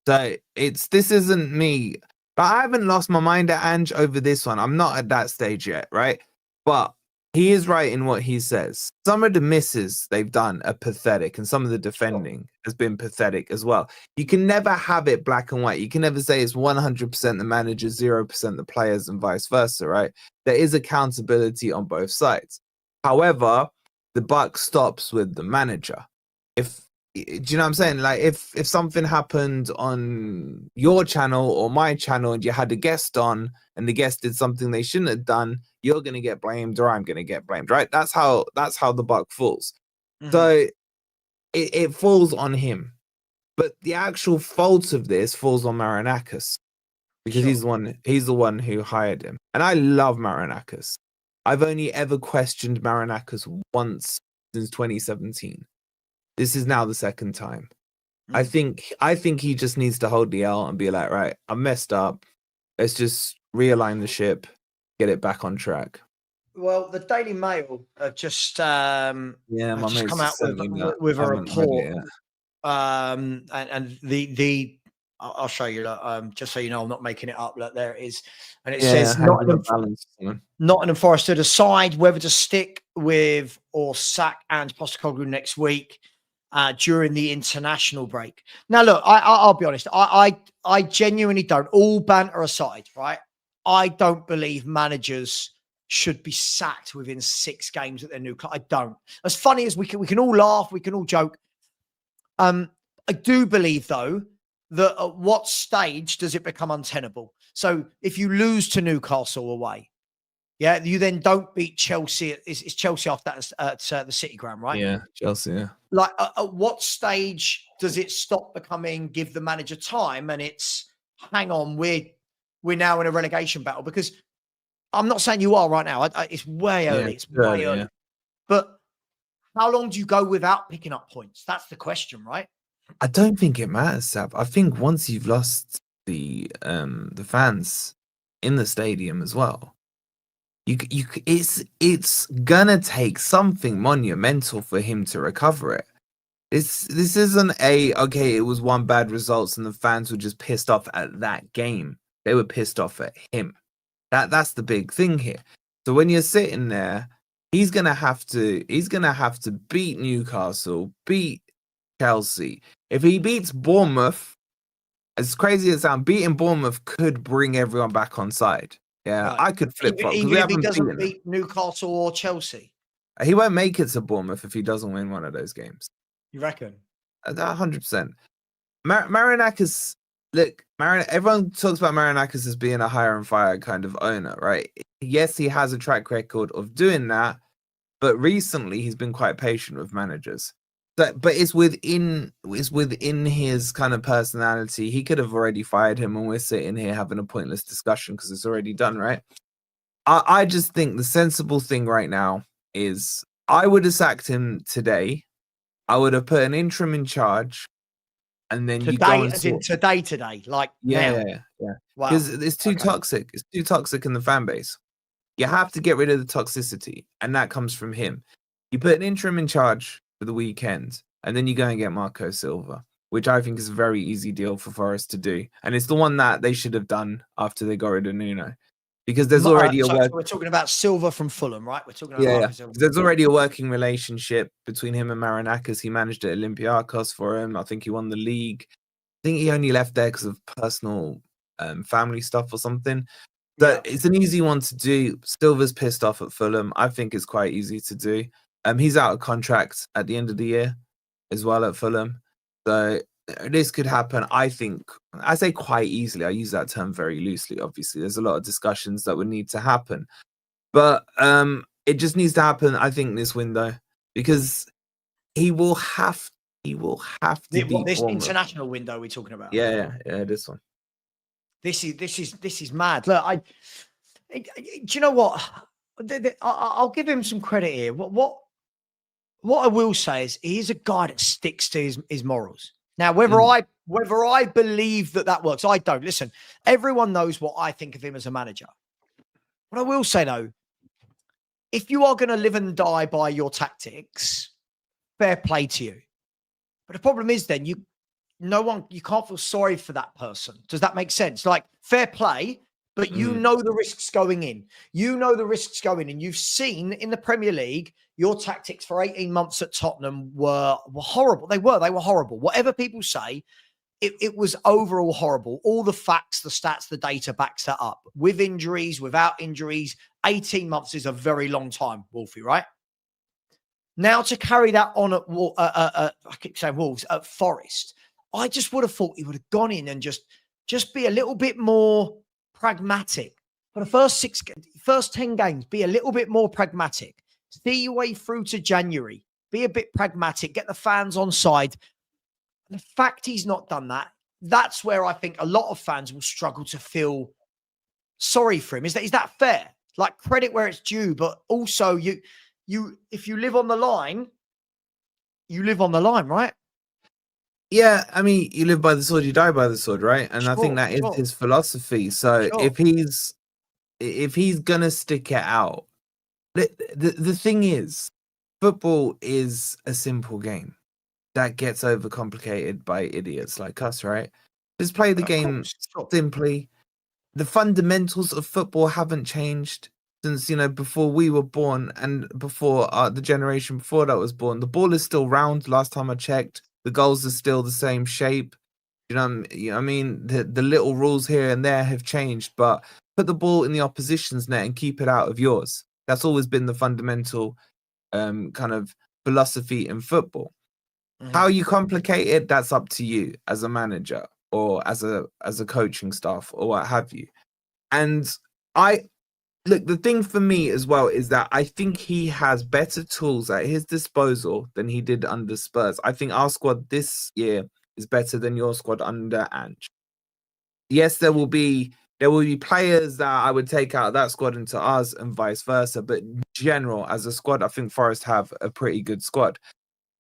So this isn't me. I haven't lost my mind at Ange over this one. I'm not at that stage yet, right? But he is right in what he says. Some of the misses they've done are pathetic, and some of the defending has been pathetic as well. You can never have it black and white. You can never say it's 100% the manager, 0% the players, and vice versa, right? There is accountability on both sides. However, the buck stops with the manager. Do you know what I'm saying? Like if something happened on your channel or my channel and you had a guest on and the guest did something they shouldn't have done, you're going to get blamed or I'm going to get blamed, right? That's how the buck falls. So it falls on him. But the actual fault of this falls on Marinakis because he's the one who hired him. And I love Marinakis. I've only ever questioned Marinakis once since 2017. This is now the second time. I think he just needs to hold the L and be like, right, I messed up. Let's just realign the ship, get it back on track. Well, the Daily Mail have just my just mate's come out sent me that. with I a haven't read it report. yet. And the I'll show you. Just so you know, I'm not making it up. Look, there it is, and it Yeah, says Nottingham Forest to decide whether to stick with or sack Ange Postecoglou next week during the international break. Now, look, I'll be honest. I genuinely don't. All banter aside, right? I don't believe managers should be sacked within 6 games at their new club. I don't. As funny as we can all laugh, we can all joke. I do believe, though, that at what stage does it become untenable? So if you lose to Newcastle away, you then don't beat Chelsea. It's Chelsea off that at the City Ground, right? Yeah, Chelsea, yeah. Like, at what stage does it stop becoming give the manager time and it's, hang on, we're now in a relegation battle? Because I'm not saying you are right now. It's way early. It's way early. Yeah. But how long do you go without picking up points? That's the question, right? I don't think it matters, Sav. I think once you've lost the fans in the stadium as well, it's gonna take something monumental for him to recover it. This isn't it was one bad results and the fans were just pissed off at that game. They were pissed off at him. That's the big thing here. So when you're sitting there he's gonna have to beat Newcastle, beat Chelsea. If he beats Bournemouth, as crazy as it sounds, beating Bournemouth could bring everyone back on side. Yeah, Right. I could flip flop because Even we if he haven't doesn't beaten them. beat Newcastle or Chelsea, He won't make it to Bournemouth if he doesn't win one of those games. you reckon? 100%. Marinakis, look, everyone talks about Marinakis as being a hire and fire kind of owner, right? Yes, he has a track record of doing that, but recently he's been quite patient with managers. But it's within his kind of personality. He could have already fired him, and we're sitting here having a pointless discussion because it's already done, right? I just think the sensible thing right now is I would have sacked him today. I would have put an interim in charge, and then you go and today, like now. Yeah. Wow. Because it's too toxic. It's too toxic in the fan base. You have to get rid of the toxicity, and that comes from him. You put an interim in charge for the weekend, and then you go and get Marco Silva, which I think is a very easy deal for Forest to do. And it's the one that they should have done after they got rid of Nuno. Because there's already so we're talking about Silva from Fulham, right? We're talking about Marco Silva. There's already a working relationship between him and Marinakis. He managed at Olympiacos for him. I think he won the league. I think he only left there because of personal family stuff or something. But it's an easy one to do. Silva's pissed off at Fulham. I think it's quite easy to do. He's out of contract at the end of the year as well at Fulham. So this could happen, I think. I say quite easily. I use that term very loosely, obviously. There's a lot of discussions that would need to happen. But it just needs to happen, I think, this window. Because he will have to beat this Bournemouth. International window we're talking about. Yeah, this one. This is mad. Look, do you know what? I'll give him some credit here. What I will say is he is a guy that sticks to his morals. Now, whether I believe that works, I don't. Listen, everyone knows what I think of him as a manager. What I will say though, if you are going to live and die by your tactics, fair play to you. But the problem is then you can't feel sorry for that person. Does that make sense? Like, fair play, but you know the risks going in. You know the risks going in. You've seen in the Premier League, your tactics for 18 months at Tottenham were horrible. They were horrible. Whatever people say, it was overall horrible. All the facts, the stats, the data backs that up. With injuries, without injuries, 18 months is a very long time, Wolfie, right? Now to carry that on at I keep saying Wolves, at Forest, I just would have thought he would have gone in and just be a little bit more pragmatic. For the first 10 games, be a little bit more pragmatic. See your way through to January. Be a bit pragmatic. Get the fans on side. The fact he's not done that, that's where I think a lot of fans will struggle to feel sorry for him. Is that fair? Like, credit where it's due, but also you if you live on the line, you live on the line, right? Yeah, I mean, you live by the sword, you die by the sword, right? And I think that is his philosophy. So if he's gonna stick it out, the thing is, football is a simple game that gets overcomplicated by idiots like us, right? Just play the game simply. The fundamentals of football haven't changed since, before we were born and before the generation before that was born. The ball is still round. Last time I checked, the goals are still the same shape. I mean, the little rules here and there have changed, but put the ball in the opposition's net and keep it out of yours. That's always been the fundamental kind of philosophy in football. How you complicate it, that's up to you as a manager or as a coaching staff or what have you. And the thing for me as well is that I think he has better tools at his disposal than he did under Spurs. I think our squad this year is better than your squad under Ange. Yes, there will be players that I would take out of that squad into ours and vice versa. But in general, as a squad, I think Forest have a pretty good squad.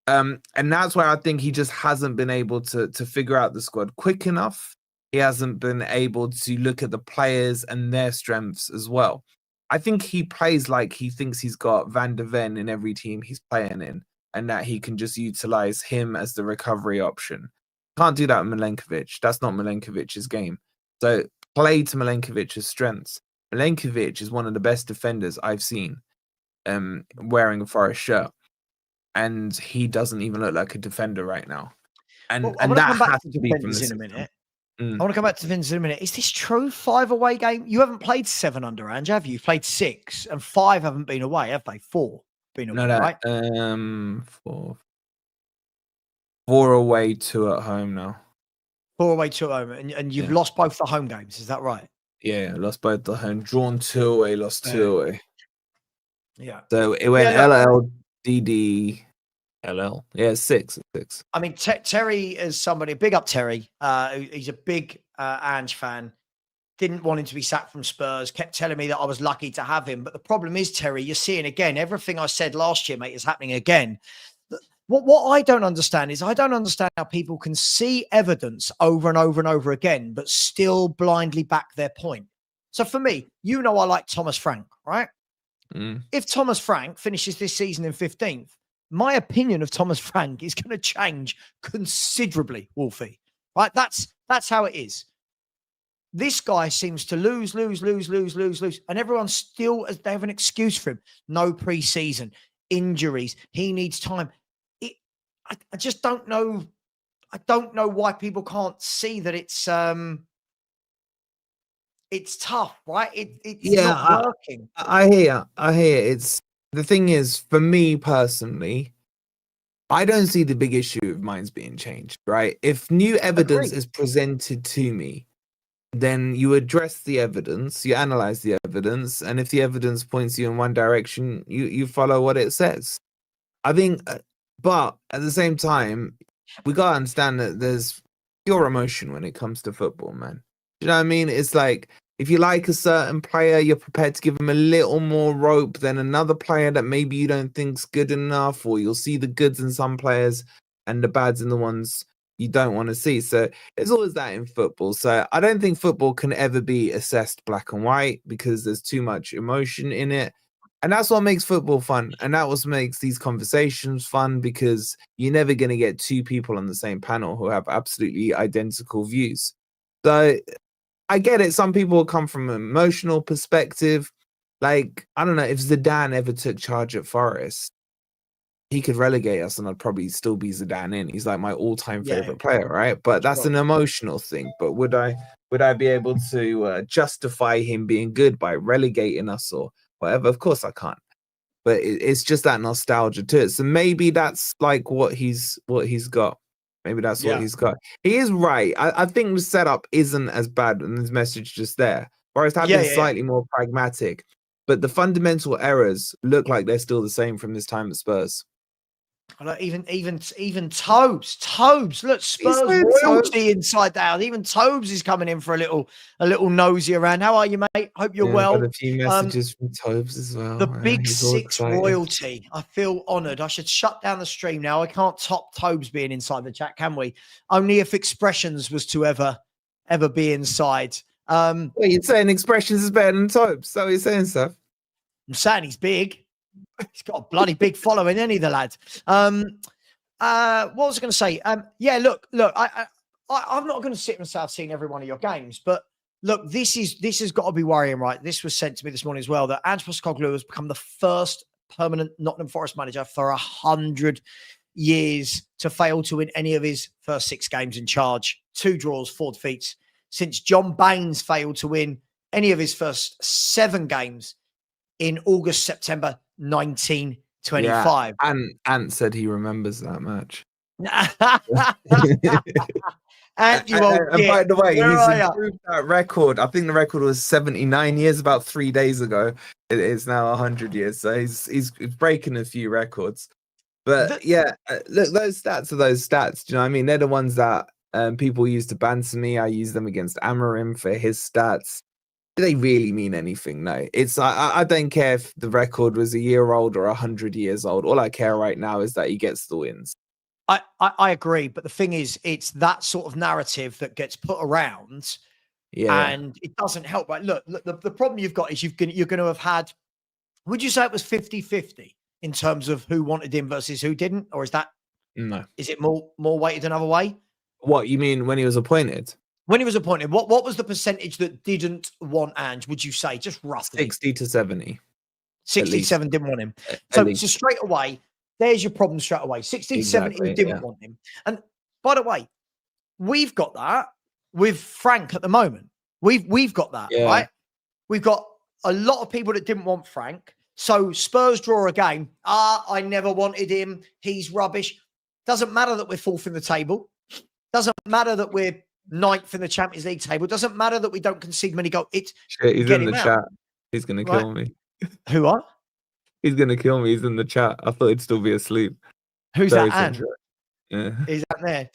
And that's why I think he just hasn't been able to figure out the squad quick enough. He hasn't been able to look at the players and their strengths as well. I think he plays like he thinks he's got Van de Ven in every team he's playing in and that he can just utilize him as the recovery option. Can't do that with Milenkovic. That's not Milenkovic's game. So play to Milenkovic's strengths. Milenkovic is one of the best defenders I've seen. wearing a Forest shirt, and he doesn't even look like a defender right now. And Well, I want to that come back has to to be from the defenders in a system. minute. Mm. I want to come back to defenders in a minute. Is this true? 5 away game? You haven't played 7 under Ange, have you? You've played 6, and 5 haven't been away, have they? 4 been away, right? 4 away, 2 at home now. 4 away, 2 at home, and you've lost both the home games. Is that right? Yeah, lost both the home, drawn 2 away, lost 2 away. Yeah. So it went LL, LL. Yeah, 6. I mean, Terry is somebody, big up Terry. He's a big Ange fan. Didn't want him to be sacked from Spurs. Kept telling me that I was lucky to have him. But the problem is, Terry, you're seeing again, everything I said last year, mate, is happening again. What I don't understand is I don't understand how people can see evidence over and over and over again, but still blindly back their point. So for me, I like Thomas Frank, right? Mm. If Thomas Frank finishes this season in 15th, my opinion of Thomas Frank is going to change considerably, Wolfie. Right? That's how it is. This guy seems to lose. And everyone still, they have an excuse for him. No preseason, injuries. He needs time. I just don't know. I don't know why people can't see that it's tough, right? It's not working. I hear. It's the thing is, for me personally, I don't see the big issue of minds being changed, right? If new evidence is presented to me, then you address the evidence, you analyze the evidence, and if the evidence points you in one direction, you follow what it says. I think, but at the same time, we gotta understand that there's pure emotion when it comes to football, man. You know what I mean? It's like, if you like a certain player, you're prepared to give him a little more rope than another player that maybe you don't think's good enough, or you'll see the goods in some players and the bads in the ones you don't want to see. So there's always that in football. So I don't think football can ever be assessed black and white because there's too much emotion in it. And that's what makes football fun. And that what makes these conversations fun, because you're never going to get 2 people on the same panel who have absolutely identical views. So I get it. Some people come from an emotional perspective. Like, I don't know, if Zidane ever took charge at Forest, he could relegate us and I'd probably still be Zidane in. He's like my all-time favorite player, right? But that's an emotional thing. But would I be able to justify him being good by relegating us or whatever? Of course I can't. But it's just that nostalgia to it. So maybe that's like what he's got. Maybe that's what he's got. He is right. I think the setup isn't as bad, and his message just there. Forest have been slightly more pragmatic, but the fundamental errors look like they're still the same from this time at Spurs. Even Tobes. Look, Spurs royalty inside the house. Even Tobes is coming in for a little nosy around. How are you, mate? Hope you're well. Got a few messages from Tobes as well. The Big 6 royalty. I feel honoured. I should shut down the stream now. I can't top Tobes being inside the chat, can we? Only if Expressions was to ever be inside. Well, you're saying Expressions is better than Tobes? So you're saying stuff? I'm saying he's big. He's got a bloody big following, any the lad. What was I going to say? Look. I'm not going to sit and say I've seen every one of your games, but look, this has got to be worrying, right? This was sent to me this morning as well, that Ange Postecoglou has become the first permanent Nottingham Forest manager for 100 years to fail to win any of his first 6 games in charge. 2 draws, 4 defeats. Since John Baines failed to win any of his first 7 games in August, September 1925. Yeah, Ant said he remembers that match. And by the way, he's improved that record. I think the record was 79 years about 3 days ago. It is now 100 years. So he's breaking a few records. But look, those stats are those stats. Do you know what I mean? They're the ones that people use to banter me. I use them against Amorim for his stats. Do they really mean anything? No. It's I don't care if the record was a year old or 100 years old. All I care right now is that he gets the wins. I agree, but the thing is, it's that sort of narrative that gets put around, and it doesn't help. Right? Look, the problem you've got is you're going to have had. Would you say it was 50-50 in terms of who wanted him versus who didn't, or is it more weighted another way? What you mean when he was appointed? When he was appointed, what was the percentage that didn't want Ange? Would you say just roughly 60 to 70? 67 didn't want him. So straight away, there's your problem straight away. 16, 17 didn't want him. And by the way, we've got that with Frank at the moment. We've got that, right? We've got a lot of people that didn't want Frank. So Spurs draw a game. I never wanted him. He's rubbish. Doesn't matter that we're fourth in the table. Doesn't matter that we're ninth in the Champions League table. Doesn't matter that we don't concede many goals. It's he's in the chat. He's gonna kill me. Who are? He's gonna kill me. He's in the chat. I thought he'd still be asleep. Who's that? Ange? Yeah. He's out there.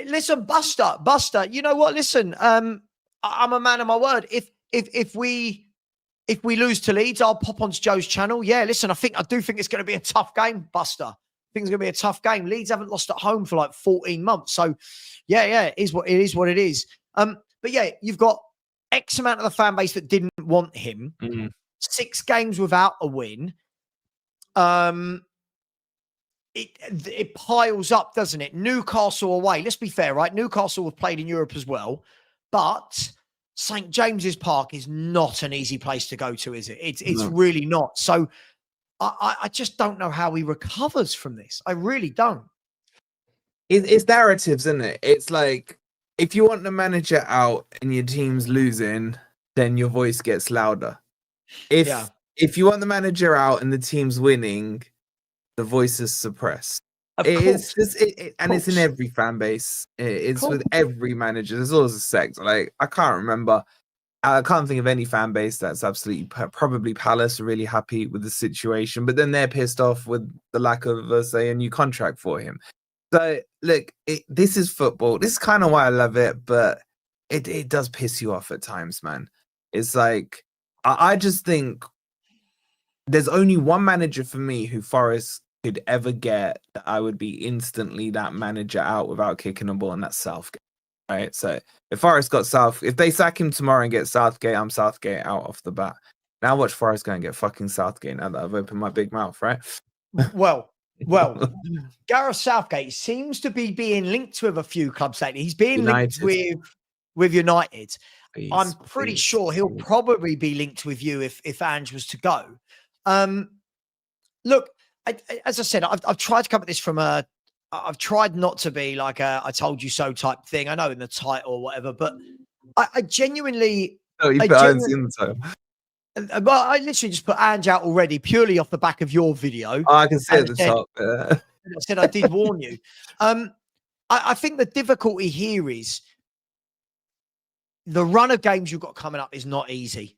Listen, Buster. You know what? Listen, I'm a man of my word. If we lose to Leeds, I'll pop onto Joe's channel. Yeah, listen, I do think it's going to be a tough game, Buster. I think it's going to be a tough game. Leeds haven't lost at home for like 14 months. So, yeah, it is what it is. But yeah, you've got X amount of the fan base that didn't want him. 6 games without a win. It piles up, doesn't it? Newcastle away. Let's be fair, right? Newcastle have played in Europe as well, but St. James's Park is not an easy place to go to, is it? It's really not. So I just don't know how he recovers from this. I really don't. It's narratives, isn't it? It's like, if you want the manager out and your team's losing, then your voice gets louder. If you want the manager out and the team's winning, the voice is suppressed. It's just it's in every fan base. It's with every manager. There's always a sect. Like, I can't think of any fan base that's absolutely probably Palace are really happy with the situation, but then they're pissed off with the lack of say a new contract for him. So look, this is football. This is kind of why I love it, but it does piss you off at times, man. It's like, I just think there's only one manager for me who Forest could ever get that I would be instantly that manager out without kicking a ball, and that's Southgate. Right? So if Forest got if they sack him tomorrow and get Southgate, I'm Southgate out off the bat. Now watch Forest go and get fucking Southgate now that I've opened my big mouth, right? Well, Gareth Southgate seems to be being linked with a few clubs lately. He's being linked with United. I'm pretty sure he'll probably be linked with you if Ange was to go. Look, as I said, I've tried to come at this from I've tried not to be like a I told you so type thing. I know in the title or whatever, but I genuinely... Oh, you put Ange in the title. Well, I literally just put Ange out already purely off the back of your video. Oh, I can see at the top. I said I did warn you. I think the difficulty here is the run of games you've got coming up is not easy,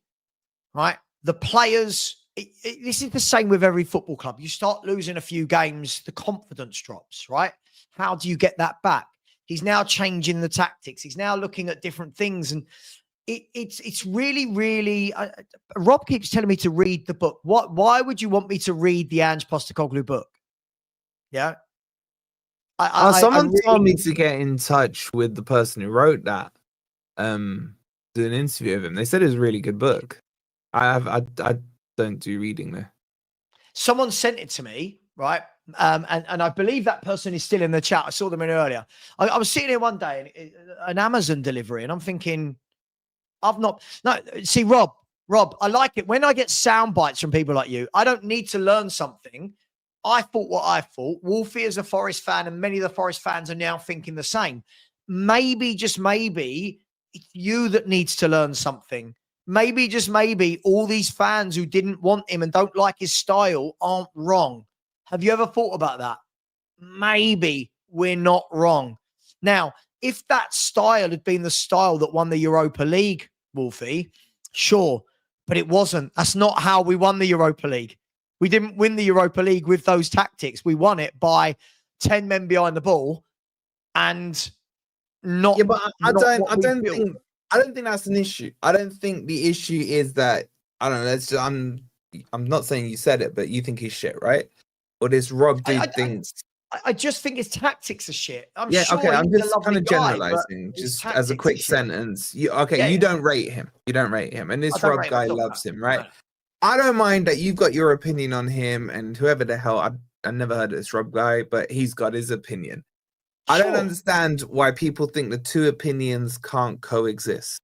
right? The players... this is the same with every football club. You start losing a few games, the confidence drops, right? How do you get that back? He's now changing the tactics. He's now looking at different things. And it's really, really... Rob keeps telling me to read the book. Why would you want me to read the Ange Postecoglou book? Yeah? Someone told me to get in touch with the person who wrote that. Do an interview of him. They said it was a really good book. I don't do reading there. Someone sent it to me, right? And I believe that person is still in the chat. I saw them in earlier. I was sitting here one day, and an Amazon delivery, and I'm thinking, see, Rob, I like it when I get sound bites from people like you. I don't need to learn something. I thought what I thought. Wolfie is a Forest fan, and many of the Forest fans are now thinking the same. Maybe, just maybe, it's you that needs to learn something. Maybe, just maybe, all these fans who didn't want him and don't like his style aren't wrong. Have you ever thought about that? Maybe we're not wrong. Now, if that style had been the style that won the Europa League, Wolfie, sure, but it wasn't. That's not how we won the Europa League. We didn't win the Europa League with those tactics. We won it by 10 men behind the ball and not... Yeah, but I don't think that's an issue. I don't think the issue is that, I don't know, I'm not saying you said it, but you think he's shit, right? Or this Rob dude thinks... I just think his tactics are shit. I'm just kind of generalizing, just as a quick sentence. You don't rate him. You don't rate him. And this Rob guy loves him, right? I don't mind that you've got your opinion on him and whoever the hell, I never heard of this Rob guy, but he's got his opinion. I don't understand why people think the two opinions can't coexist.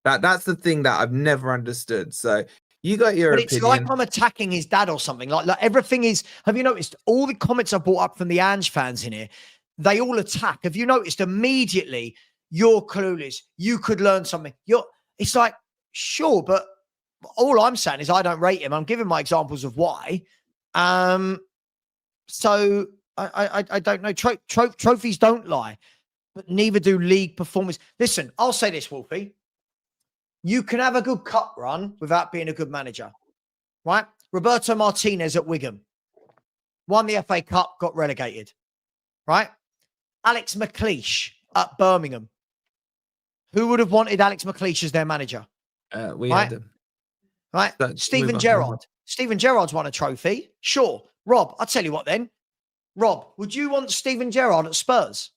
That's the thing that I've never understood. So You got your But opinion. it's like I'm attacking his dad or something. Like everything is. Have you noticed all the comments I brought up from the Ange fans in here? They all attack. Have you noticed immediately? You're clueless. You could learn something. It's like, sure, but all I'm saying is I don't rate him. I'm giving my examples of why. So I don't know. Trophies don't lie, but neither do league performance. Listen, I'll say this, Wolfie. You can have a good cup run without being a good manager, right? Roberto Martinez at Wigan won the FA Cup, got relegated, right? Alex McLeish at Birmingham. Who would have wanted Alex McLeish as their manager? We right? had him. Right? Steven Gerrard. Steven Gerrard's won a trophy. Sure. Rob, I'll tell you what then. Rob, would you want Steven Gerrard at Spurs?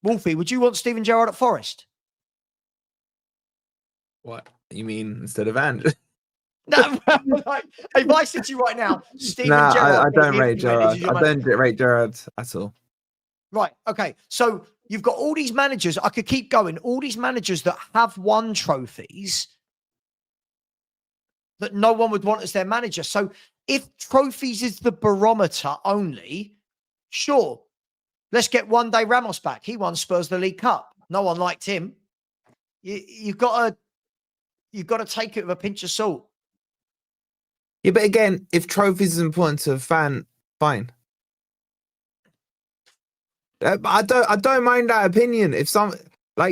Wolfie, would you want Steven Gerrard at Forest? What? You mean instead of Ange? No, like, if I said to you right now, Steven Nah, Gerrard. I don't rate Gerrard. I don't rate Gerrard at all. Right. Okay. So you've got all these managers. I could keep going. All these managers that have won trophies that no one would want as their manager. So if trophies is the barometer only, sure. Let's get one day Ramos back. He won Spurs the League Cup. No one liked him. You've got to take it with a pinch of salt. Yeah, but again, if trophies is important to a fan, fine. I don't mind that opinion. If some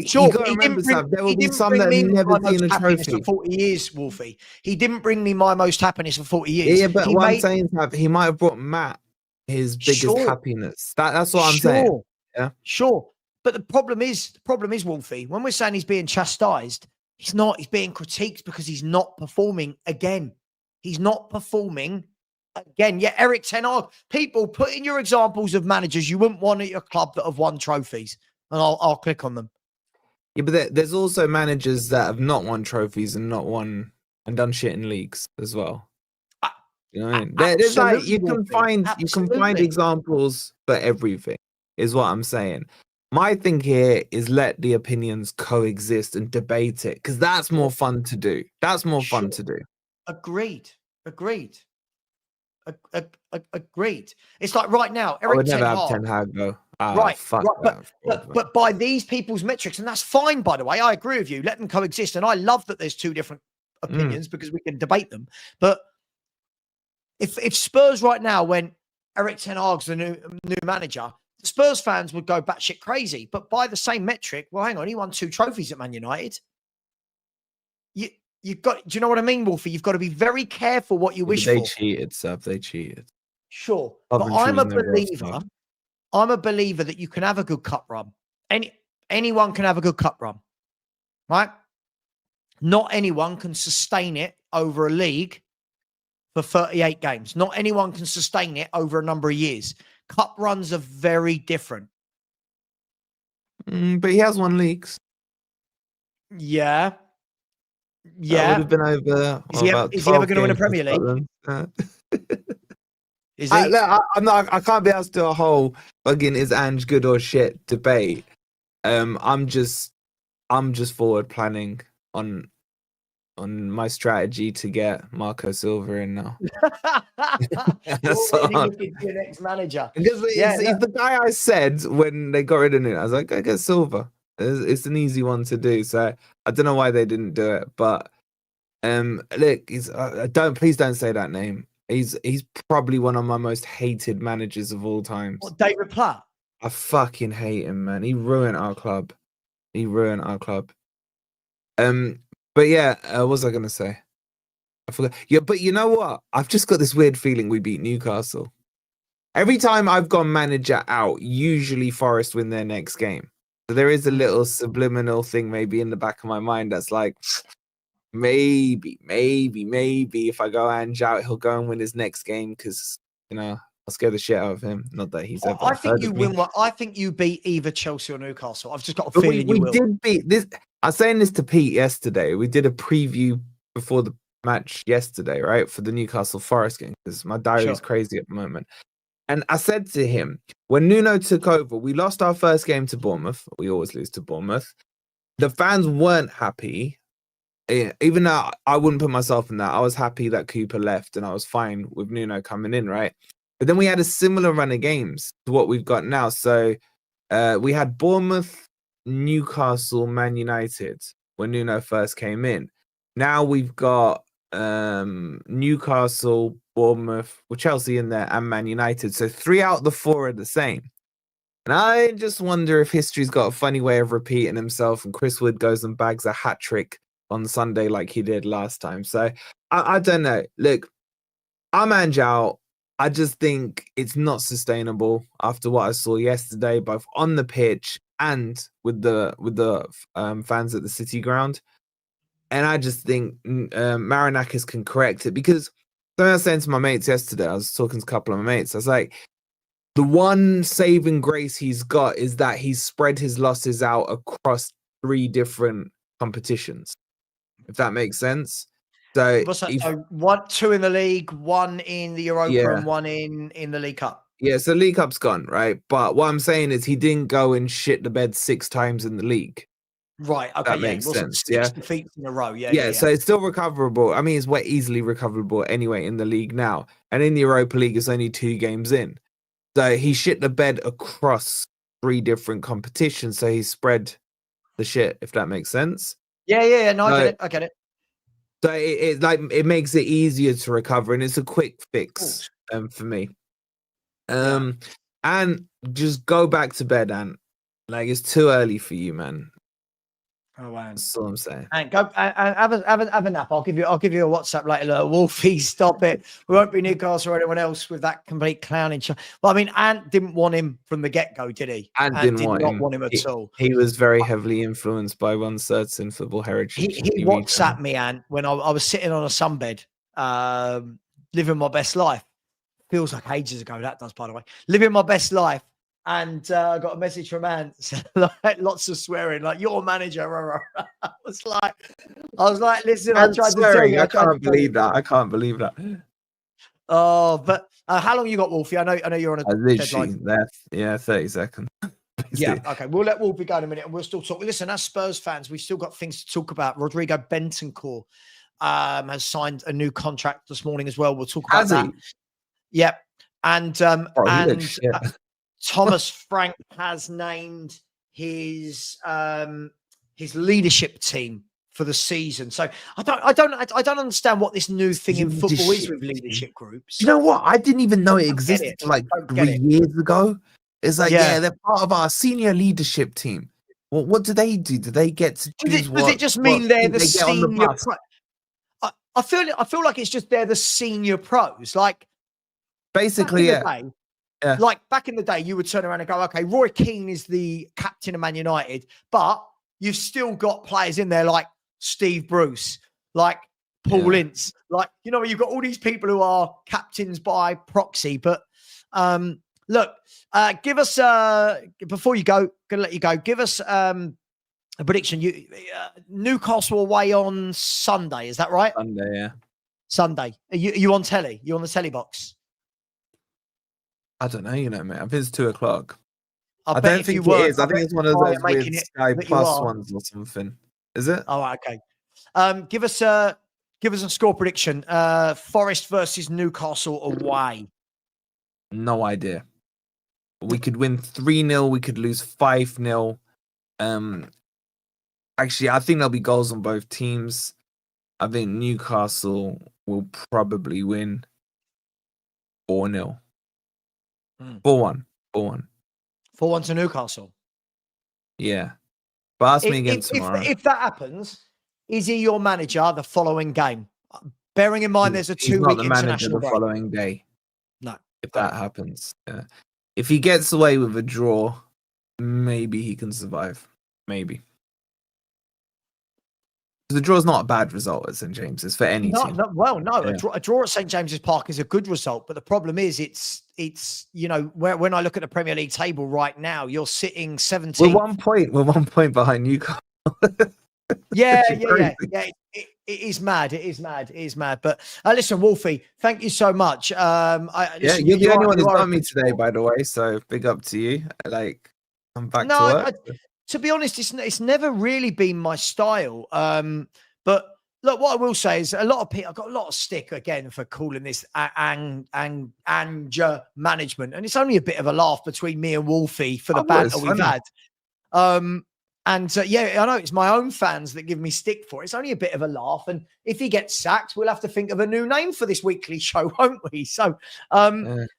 sure, you got to remember something, there will be some that have never seen a trophy for 40 years. Wolfie, he didn't bring me my most happiness for 40 years. Yeah, but I'm saying is he might have brought Matt his biggest happiness. That's what I'm saying. Yeah, sure. But the problem is, Wolfie, when we're saying he's being chastised, he's not. He's being critiqued because he's not performing again. He's not performing again. Yeah, Eric Ten Hag. People, put in your examples of managers you wouldn't want at your club that have won trophies, and I'll click on them. Yeah, but there's also managers that have not won trophies and not won and done shit in leagues as well. You know what I mean? There's like you can find examples for everything. Is what I'm saying. My thing here is let the opinions coexist and debate it because that's more fun to do. That's more fun to do. Agreed. It's like right now, Eric I would never Ten have Ten Hag though. Right. But by these people's metrics, and that's fine, by the way, I agree with you. Let them coexist. And I love that there's two different opinions because we can debate them. But if Spurs right now went, Eric Ten Hag's the new manager, Spurs fans would go batshit crazy. But by the same metric, well, hang on, he won 2 trophies at Man United. You've got, do you know what I mean, Wolfie? You've got to be very careful what you wish for. They cheated, Sav. They cheated. Sure. But I'm a believer. I'm a believer that you can have a good cup run. Anyone can have a good cup run, right? Not anyone can sustain it over a league for 38 games. Not anyone can sustain it over a number of years. Cup runs are very different. But he has won leagues. Yeah. That would have been over. Is he ever going to win a Premier League? Is he? I can't be asked to a whole fucking is Ange good or shit debate. I'm just forward planning on my strategy to get Marco Silva in now. That's your next manager. Because he's the guy I said when they got rid of him. I was like, I get Silva. It's an easy one to do. So I don't know why they didn't do it. But look, please don't say that name. He's probably one of my most hated managers of all times. What, David Platt? I fucking hate him, man. He ruined our club. But yeah, what was I gonna say? I forgot. Yeah, but you know what? I've just got this weird feeling we beat Newcastle. Every time I've gone manager out, usually Forest win their next game. So there is a little subliminal thing maybe in the back of my mind that's like, maybe if I go Ange out, he'll go and win his next game because, I'll scare the shit out of him. Not that he's ever. I think you win. I think you beat either Chelsea or Newcastle. I've just got a feeling we did beat this. I was saying this to Pete yesterday. We did a preview before the match yesterday, right, for the Newcastle Forest game because my diary is crazy at the moment. And I said to him, when Nuno took over, we lost our first game to Bournemouth. We always lose to Bournemouth. The fans weren't happy. yeah, even though I wouldn't put myself in that, I was happy that Cooper left and I was fine with Nuno coming in, right? But then we had a similar run of games to what we've got now. So we had Bournemouth, Newcastle, Man United when Nuno first came in. Now we've got Newcastle, Bournemouth, with Chelsea in there, and Man United. So 3 out of the 4 are the same. And I just wonder if history's got a funny way of repeating himself and Chris Wood goes and bags a hat trick on Sunday like he did last time. So I don't know. Look, I'm Ange out. I just think it's not sustainable after what I saw yesterday, both on the pitch and with the fans at the City ground. And I just think Marinakis can correct it, because I was saying to my mates yesterday, I was talking to a couple of my mates, I was like, the one saving grace he's got is that he's spread his losses out across 3 different competitions, if that makes sense. So, what's that? So 2 in the league, 1 in the Europa, and 1 in the League Cup. Yeah, so League Cup's gone, right? But what I'm saying is he didn't go and shit the bed 6 times in the league. Right. Okay. That makes sense. 6 defeats in a row. Yeah. So it's still recoverable. I mean, it's easily recoverable anyway in the league now. And in the Europa League, it's only 2 games in. So he shit the bed across 3 different competitions. So he spread the shit, if that makes sense. Yeah. No, I get it. So it makes it easier to recover, and it's a quick fix for me. And just go back to bed, and like, it's too early for you, man. Oh, wow. That's all I'm saying. And go and have a nap. I'll give you a WhatsApp later. Look, Wolfie, stop it. We won't be Newcastle or anyone else with that complete clowning. Well, I mean, Ant didn't want him from the get-go, did he? Ant did not want him at all. He was very heavily influenced by one certain football heritage. He WhatsApped me, Ant, when I was sitting on a sunbed, living my best life. Feels like ages ago, that does, by the way. Living my best life. And I got a message from Ant, like, lots of swearing, like, your manager. I was like, listen, I tried to tell you. I can't believe that. I can't believe that. Oh, but how long you got, Wolfie? I know you're on a deadline. 30 seconds. Yeah, okay. We'll let Wolfie go in a minute, and we'll still talk. Listen, as Spurs fans, we've still got things to talk about. Rodrigo Bentancur has signed a new contract this morning as well. We'll talk about that. Yep. And Thomas Frank has named his leadership team for the season. So I don't understand what this new thing in football is with leadership groups. You know what? I didn't even know it existed like 3 years ago. It's like, they're part of our senior leadership team. Well, what do they do? Do they get to choose? Does it just mean they're the senior? I feel like it's just they're the senior pros. Like, basically, yeah. Like back in the day, you would turn around and go, okay, Roy Keane is the captain of Man United, but you've still got players in there like Steve Bruce, like Paul Ince, like, you know, you've got all these people who are captains by proxy. But look, give us before you go, gonna let you go. Give us a prediction. Newcastle away on Sunday, is that right? Sunday, yeah. Sunday. Are you on telly? You on the telly box? I don't know, you know, mate. I think it's 2:00. I don't think it is. I think it's one of those weird Sky Plus ones or something. Is it? Oh, okay. Give us a score prediction. Forest versus Newcastle away. No idea. We could win 3-0. We could lose 5-0. Actually, I think there'll be goals on both teams. I think Newcastle will probably win 4-0. 4-1. 4-1. 4-1 to Newcastle. Yeah. But ask me again tomorrow. If that happens, is he your manager the following game? Bearing in mind there's a 2-week international break. The following day. No. If that happens. Yeah. If he gets away with a draw, maybe he can survive. Maybe. The draw is not a bad result at St. James's for any team. A draw at St. James's Park is a good result, but the problem is it's you know, when I look at the Premier League table right now, you're sitting 17th. We're 1 point behind Newcastle. Yeah. It is mad. It is mad. But listen, Wolfie, thank you so much. You're the only one who's got me today, by the way. So big up to you. Like, I'm back to work. To be honest, it's never really been my style. But Look, what I will say is a lot of people, I've got a lot of stick again for calling this AngeR management. And it's only a bit of a laugh between me and Wolfie for the banter we've had. Yeah, I know it's my own fans that give me stick for it. It's only a bit of a laugh. And if he gets sacked, we'll have to think of a new name for this weekly show, won't we? So,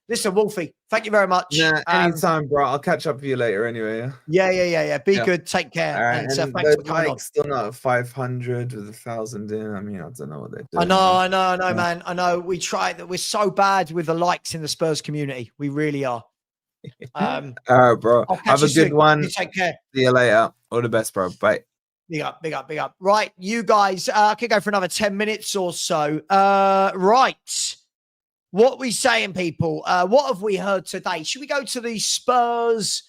listen, Wolfie, thank you very much. Yeah, anytime, bro. I'll catch up with you later anyway. Yeah. Be good. Take care. All right, and and thanks for coming on. Still not at 500 with 1,000 in. I mean, I don't know what they're I doing. know, man. I know. We tried that. We're so bad with the likes in the Spurs community. We really are. All right, bro. Have a good one. You take care. See you later. All the best, bro. Bye. Big up. Right, you guys, I could go for another 10 minutes or so. Right. What we saying, people? What have we heard today? Should we go to the Spurs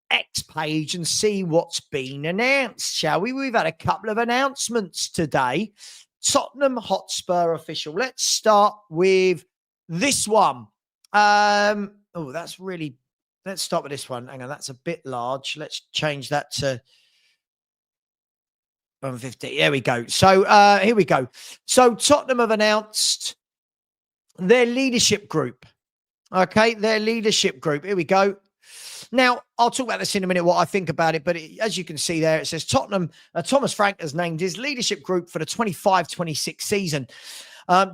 X page and see what's been announced, shall we? We've had a couple of announcements today. Tottenham Hotspur official. Let's start with this one. Let's start with this one. Hang on, that's a bit large. Let's change that to 150. There we go. So here we go. So Tottenham have announced their leadership group. Okay, their leadership group. Here we go. Now, I'll talk about this in a minute, what I think about it. But as you can see there, it says Tottenham, Thomas Frank has named his leadership group for the 25-26 season.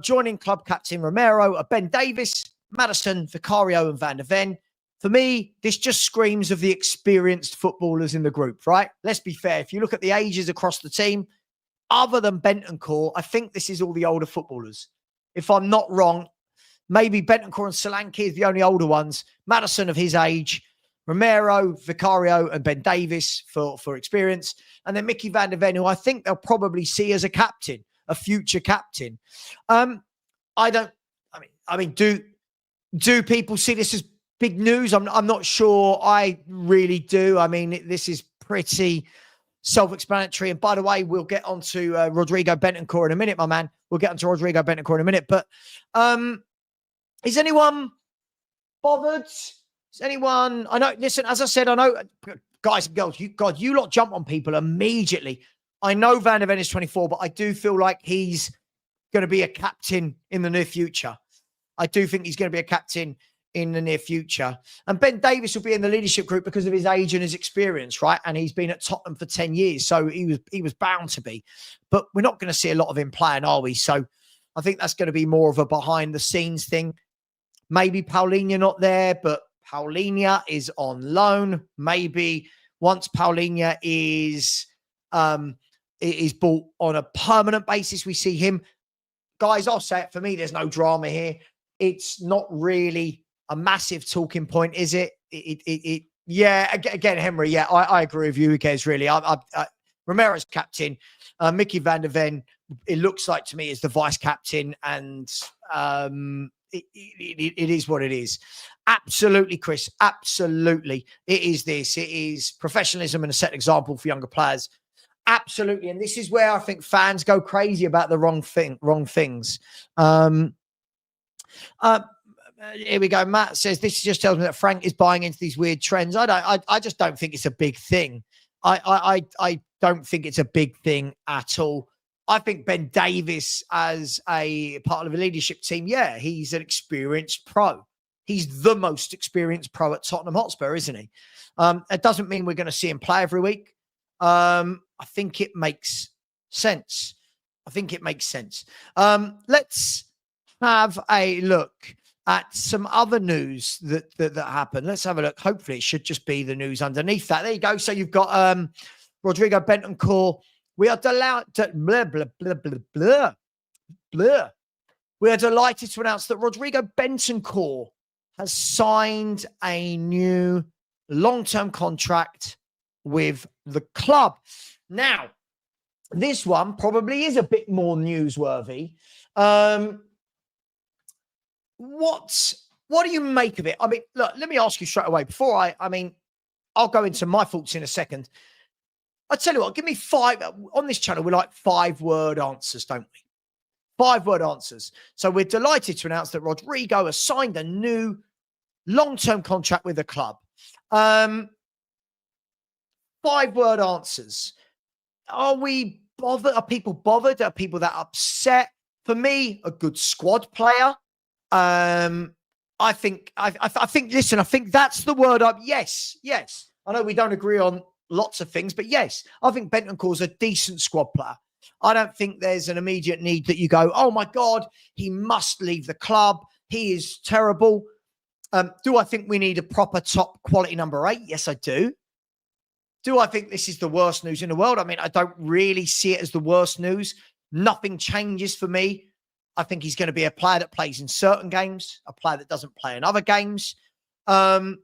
Joining club captain Romero, Ben Davis, Maddison, Vicario and Van der Ven. For me, this just screams of the experienced footballers in the group, right? Let's be fair. If you look at the ages across the team, other than Bentancur, I think this is all the older footballers. If I'm not wrong, maybe Bentancur and Solanke is the only older ones. Maddison of his age, Romero, Vicario and Ben Davis for experience. And then Mickey Van der Ven, who I think they'll probably see as a captain, a future captain. Do people see this as big news? I'm not sure. I really do. I mean, this is pretty self-explanatory. And by the way, we'll get on to Rodrigo Bentancur in a minute, my man. We'll get on to Rodrigo Bentancur in a minute. But is anyone bothered? Is anyone? I know, listen, as I said, I know, guys and girls, you lot jump on people immediately. I know Van der Ven is 24, but I do feel like he's going to be a captain in the near future. I do think he's going to be a captain in the near future. And Ben Davis will be in the leadership group because of his age and his experience, right? And he's been at Tottenham for 10 years. So he was bound to be. But we're not going to see a lot of him playing, are we? So I think that's going to be more of a behind the scenes thing. Maybe Paulinho not there, but Paulinho is on loan. Maybe once Paulinho is bought on a permanent basis, we see him. Guys, I'll say it, for me, there's no drama here. It's not really a massive talking point, is it? Yeah, again, Henry, yeah, I agree with you. Who cares, really? Romero's captain. Mickey Van der Ven, it looks like to me, is the vice captain, and it is what it is. Absolutely, Chris. Absolutely. It is this. It is professionalism and a set example for younger players. Absolutely. And this is where I think fans go crazy about the wrong things. Here we go. Matt says, this just tells me that Frank is buying into these weird trends. I just don't think it's a big thing. I don't think it's a big thing at all. I think Ben Davis, as a part of a leadership team, yeah, he's an experienced pro. He's the most experienced pro at Tottenham Hotspur, isn't he? It doesn't mean we're going to see him play every week. I think it makes sense. Let's have a look at some other news that happened. Let's have a look. Hopefully, it should just be the news underneath that. There you go. So you've got Rodrigo Bentancur. We are delighted. We are delighted to announce that Rodrigo Bentancur has signed a new long-term contract with the club. Now, this one probably is a bit more newsworthy. What do you make of it? I mean, look, let me ask you straight away before I'll go into my thoughts in a second. I tell you what, give me 5 on this channel. We like 5-word answers, don't we? 5-word answers. So we're delighted to announce that Rodrigo has signed a new long-term contract with the club. 5-word answers. Are we bothered? Are people bothered? Are people that upset? For me, a good squad player. I think, listen, I think that's the word up. Yes. I know we don't agree on lots of things, but yes, I think Bentancur's a decent squad player. I don't think there's an immediate need that you go, oh my God, he must leave the club. He is terrible. Do I think we need a proper top quality number 8? Yes, I do. Do I think this is the worst news in the world? I mean, I don't really see it as the worst news. Nothing changes for me. I think he's going to be a player that plays in certain games, a player that doesn't play in other games. I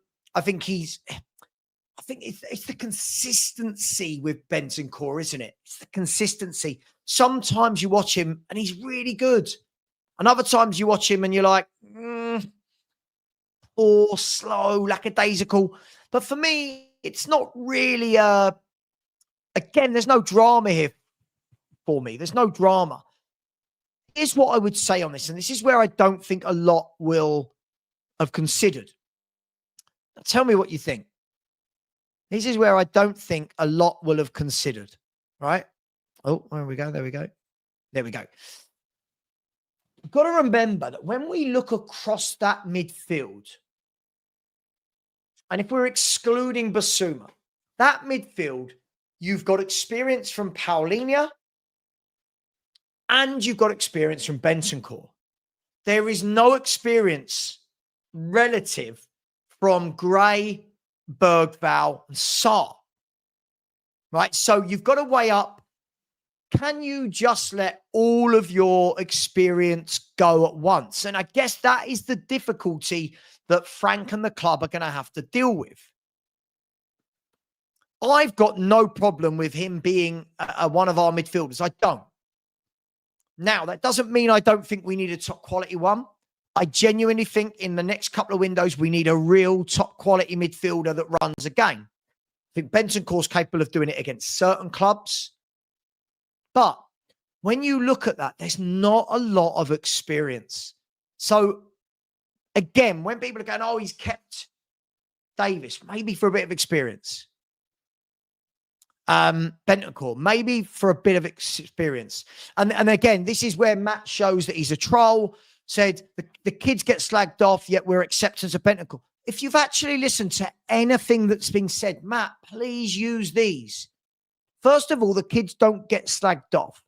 think it's the consistency with Bentancur, isn't it? It's the consistency. Sometimes you watch him and he's really good. And other times you watch him and you're like, or slow, lackadaisical. But for me, it's not really again, there's no drama here for me. There's no drama. Here's what I would say on this, and this is where I don't think a lot will have considered. Now, tell me what you think. This is where I don't think a lot will have considered, right? Oh, there we go. There we go. There we go. You've got to remember that when we look across that midfield, and if we're excluding Basuma, that midfield, you've got experience from Paulinho and you've got experience from Bentancur. There is no experience relative from Gray, Bergvall, and Sarr. Right? So you've got to weigh up, can you just let all of your experience go at once? And I guess that is the difficulty that Frank and the club are going to have to deal with. I've got no problem with him being one of our midfielders. I don't. Now, that doesn't mean I don't think we need a top quality one. I genuinely think in the next couple of windows, we need a real top quality midfielder that runs a game. I think Bentancur's capable of doing it against certain clubs. But when you look at that, there's not a lot of experience. So again, when people are going, oh, he's kept Davis, maybe for a bit of experience. Bentancur, maybe for a bit of experience. And again, this is where Matt shows that he's a troll, said the kids get slagged off, yet we're acceptance of Bentancur. If you've actually listened to anything that's been said, Matt, please use these. First of all, the kids don't get slagged off.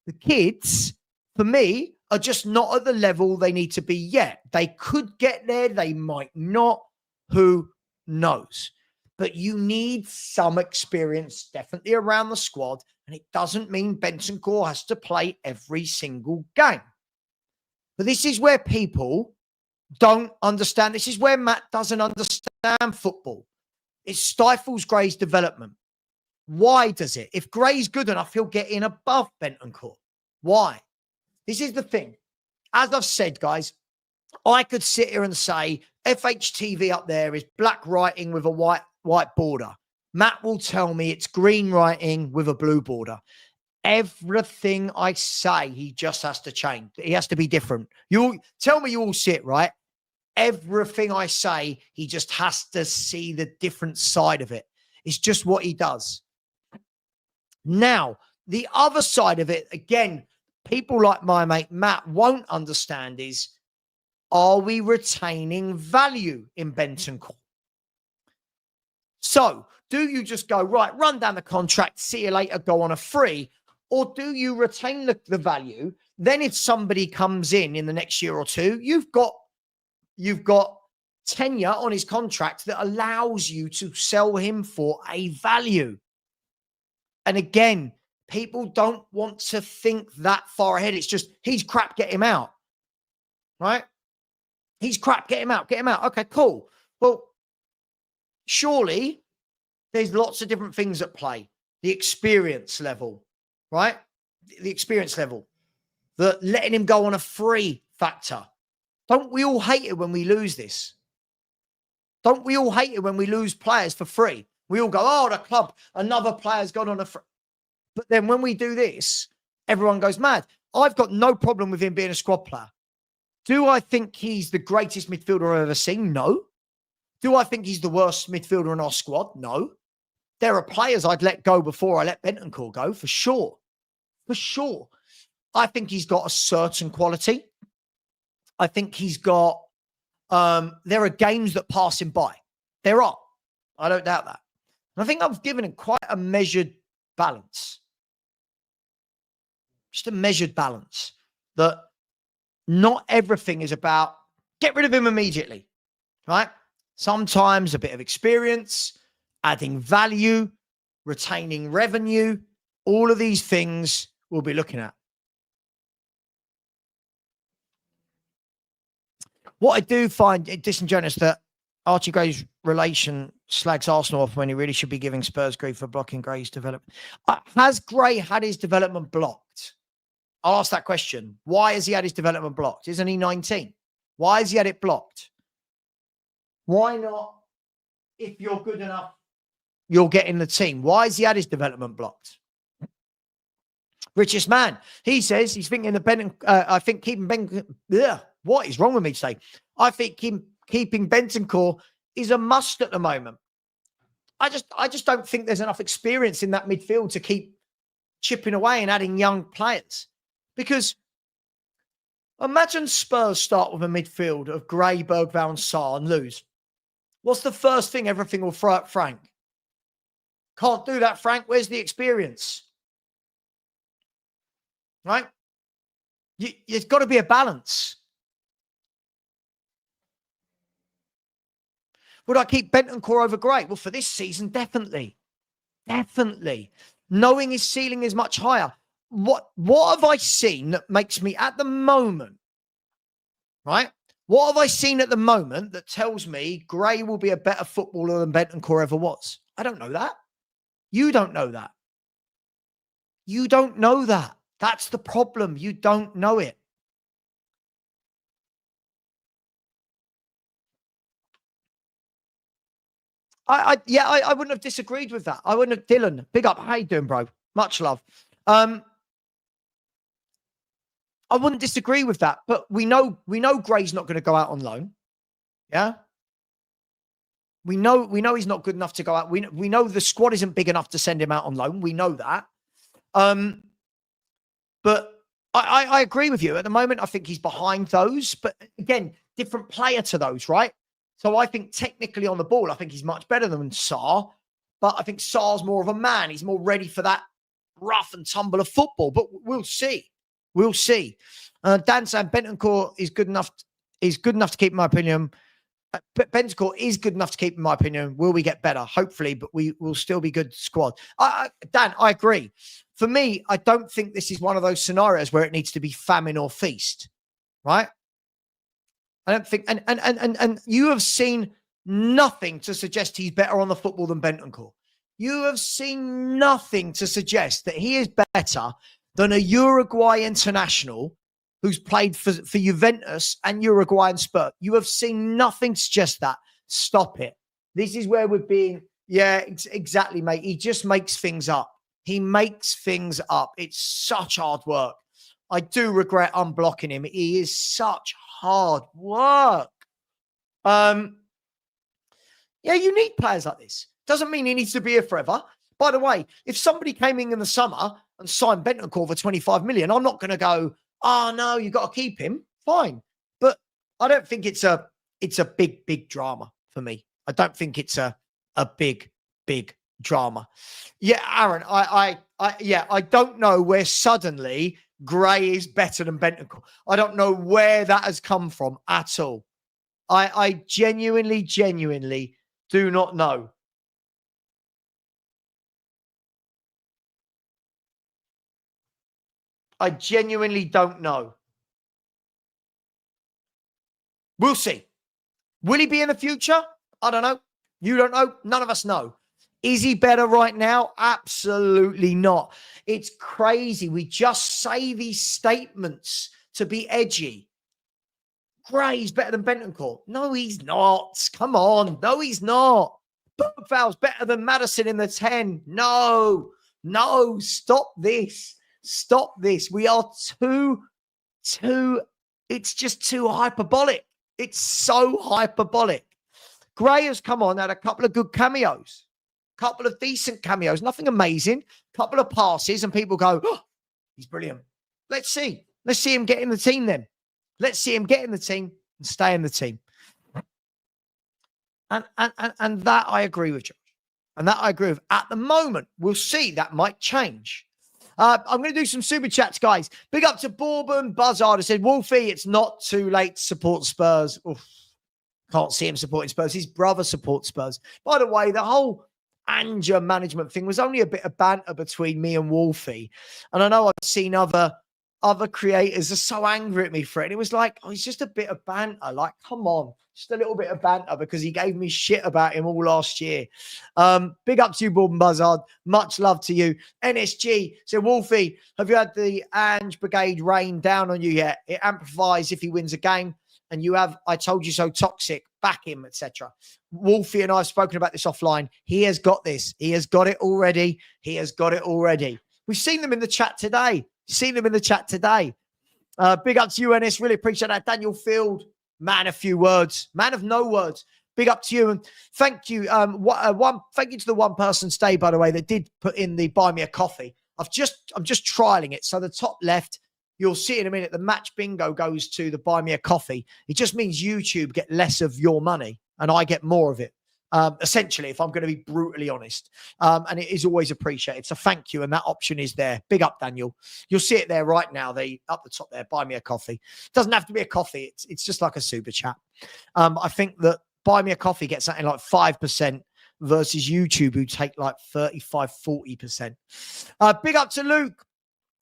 The kids, for me, are just not at the level they need to be yet. They could get there. They might not. Who knows? But you need some experience definitely around the squad. And it doesn't mean Bentancur has to play every single game. But this is where people don't understand. This is where Matt doesn't understand football. It stifles Gray's development. Why does it? If Gray's good enough, he'll get in above Bentancur. Why? This is the thing. As I've said, guys, I could sit here and say FHTV up there is black writing with a white border. Matt will tell me it's green writing with a blue border. Everything I say, he just has to change. He has to be different. You tell me you all see it, right? Everything I say, he just has to see the different side of it. It's just what he does. Now, the other side of it, again, people like my mate Matt won't understand is, are we retaining value in Bentancur? So, do you just go, right, run down the contract, see you later, go on a free? Or do you retain the value? Then if somebody comes in the next year or two, you've got tenure on his contract that allows you to sell him for a value. And again, people don't want to think that far ahead. It's just, he's crap, get him out. Right? He's crap, get him out, get him out. Okay, cool. Well, surely there's lots of different things at play. The experience level, right? The experience level. The letting him go on a free factor. Don't we all hate it when we lose this? Don't we all hate it when we lose players for free? We all go, oh, the club, another player's gone on a free. But then when we do this, everyone goes mad. I've got no problem with him being a squad player. Do I think he's the greatest midfielder I've ever seen? No. Do I think he's the worst midfielder in our squad? No. There are players I'd let go before I let Bentancur go, for sure. for sure. I think he's got a certain quality. I think he's got, there are games that pass him by. There are. I don't doubt that. And I think I've given him quite a measured balance. Just a measured balance that not everything is about get rid of him immediately, right? Sometimes a bit of experience, adding value, retaining revenue, all of these things we'll be looking at. What I do find disingenuous that Archie Gray's relation slags Arsenal off when he really should be giving Spurs grief for blocking Gray's development. Has Gray had his development blocked? I'll ask that question. Why has he had his development blocked? Isn't he 19? Why has he had it blocked? Why not, if you're good enough, you'll get in the team? Why has he had his development blocked? Richest man, he says he's thinking I think keeping Ben. What is wrong with me today? I think keeping Bentancur is a must at the moment. I just don't think there's enough experience in that midfield to keep chipping away and adding young players. Because imagine Spurs start with a midfield of Gray, Bergvall and Sarr and lose. What's the first thing everything will throw at Frank? Can't do that, Frank. Where's the experience? Right? There's got to be a balance. Would I keep Bentancur over Gray? Well, for this season, definitely. Definitely. Knowing his ceiling is much higher. What have I seen that makes me at the moment, right? What have I seen at the moment that tells me Gray will be a better footballer than Bentancur ever was? I don't know that. You don't know that. You don't know that. That's the problem. You don't know it. I wouldn't have disagreed with that. I wouldn't have. Dylan, big up. How you doing, bro? Much love. I wouldn't disagree with that, but we know Gray's not going to go out on loan. Yeah. We know he's not good enough to go out. We know the squad isn't big enough to send him out on loan. We know that. But I agree with you. At the moment, I think he's behind those. But again, different player to those, right? So I think technically on the ball, I think he's much better than Sarr. But I think Sarr's more of a man. He's more ready for that rough and tumble of football. But we'll see. We'll see. Dan saying Bentancur is good enough. Is good enough to keep, in my opinion. Bentancur is good enough to keep, in my opinion. Will we get better? Hopefully, but we will still be good squad. Dan, I agree. For me, I don't think this is one of those scenarios where it needs to be famine or feast, right? I don't think, and you have seen nothing to suggest he's better on the football than Bentancur. You have seen nothing to suggest that he is better than a Uruguay international who's played for Juventus and Uruguay and Spurs. You have seen nothing to suggest that. Stop it. This is where we're being, exactly, mate. He just makes things up. He makes things up. It's such hard work. I do regret unblocking him. He is such hard work. You need players like this. Doesn't mean he needs to be here forever. By the way, if somebody came in the summer and signed Bentancur for 25 million, I'm not going to go, oh no, you got to keep him. Fine. But I don't think it's a big drama for me. I don't think it's a big drama. Yeah, Aaron, I don't know where suddenly Gray is better than Bentancur. I don't know where that has come from at all. I genuinely do not know. I genuinely don't know. We'll see. Will he be in the future? I don't know. You don't know. None of us know. Is he better right now? Absolutely not. It's crazy. We just say these statements to be edgy. Gray's better than Bentancur. No, he's not. Come on. No, he's not. Bergvall's better than Maddison in the 10. No. Stop this. Stop this. We are too, it's just too hyperbolic. It's so hyperbolic. Gray has come on, had a couple of good cameos, couple of decent cameos, nothing amazing, couple of passes, and people go, oh, He's brilliant. Let's see. Let's see him get in the team then. Let's see him get in the team and stay in the team. And that I agree with, Josh. And that I agree with. At the moment, we'll see. That might change. I'm going to do some super chats, guys. Big up to Bourbon Buzzard. I said, Wolfie, it's not too late to support Spurs. Oof. Can't see him supporting Spurs. His brother supports Spurs. By the way, the whole AngeR management thing was only a bit of banter between me and Wolfie. And I know I've seen other creators are so angry at me for it. And it was like, oh, it's just a bit of banter. Like, come on. Just a little bit of banter because he gave me shit about him all last year. Big up to you, Bourbon Buzzard. Much love to you. NSG. So, Wolfie, have you had the Ange Brigade rain down on you yet? It amplifies if he wins a game. And you have, I told you so, toxic, back him, etc. Wolfie and I have spoken about this offline. He has got this. He has got it already. He has got it already. We've seen them in the chat today. Big up to you, NS. Really appreciate that. Daniel Field, man of few words, man of no words. Big up to you. And thank you. Thank you to the one person stay, by the way, that did put in the buy me a coffee. I'm just trialing it. So the top left, you'll see in a minute, the match bingo goes to the buy me a coffee. It just means YouTube get less of your money and I get more of it. Essentially, if I'm going to be brutally honest. And it is always appreciated. So thank you. And that option is there. Big up, Daniel. You'll see it there right now. Up the top there, buy me a coffee. Doesn't have to be a coffee. It's just like a super chat. I think that buy me a coffee gets something like 5% versus YouTube, who take like 35, 40%. Big up to Luke.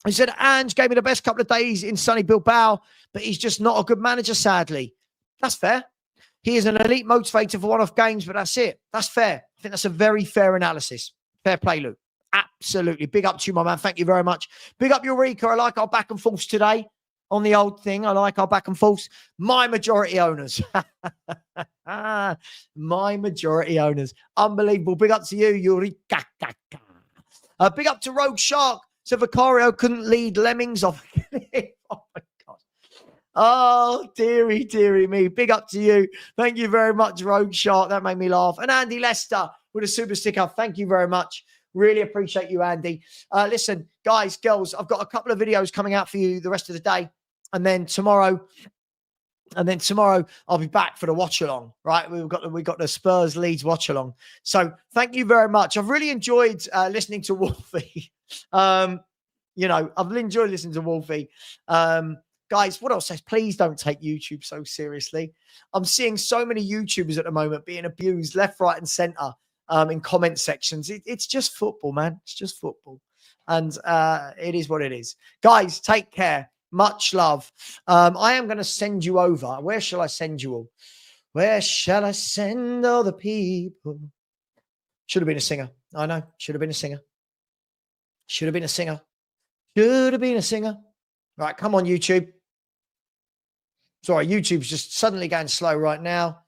He said, Ange gave me the best couple of days in sunny Bilbao, but he's just not a good manager, sadly. That's fair. He is an elite motivator for one-off games, but that's it. That's fair. I think that's a very fair analysis. Fair play, Luke. Absolutely. Big up to you, my man. Thank you very much. Big up Eureka. I like our back and forths today on the old thing. I like our back and forths. My majority owners. My majority owners. Unbelievable. Big up to you, Eureka. Big up to Rogue Shark. So Vicario couldn't lead Lemmings off. Oh, my God. Oh, dearie me. Big up to you. Thank you very much, Rogue Shark. That made me laugh. And Andy Lester with a super sticker. Thank you very much. Really appreciate you, Andy. Listen, guys, girls, I've got a couple of videos coming out for you the rest of the day. And then tomorrow, I'll be back for the watch along, right? We've got the Spurs Leeds watch along. So thank you very much. I've really enjoyed listening to Wolfie. I've really enjoyed listening to Wolfie. Guys, what else says? Please don't take YouTube so seriously. I'm seeing so many YouTubers at the moment being abused left, right, and center in comment sections. It's just football, man. It's just football. And it is what it is. Guys, take care. Much love. I am going to send you over. Where shall I send you all? Where shall I send all the people? Should have been a singer. I know. Should have been a singer. Right, come on, YouTube. Sorry, YouTube's just suddenly going slow right now.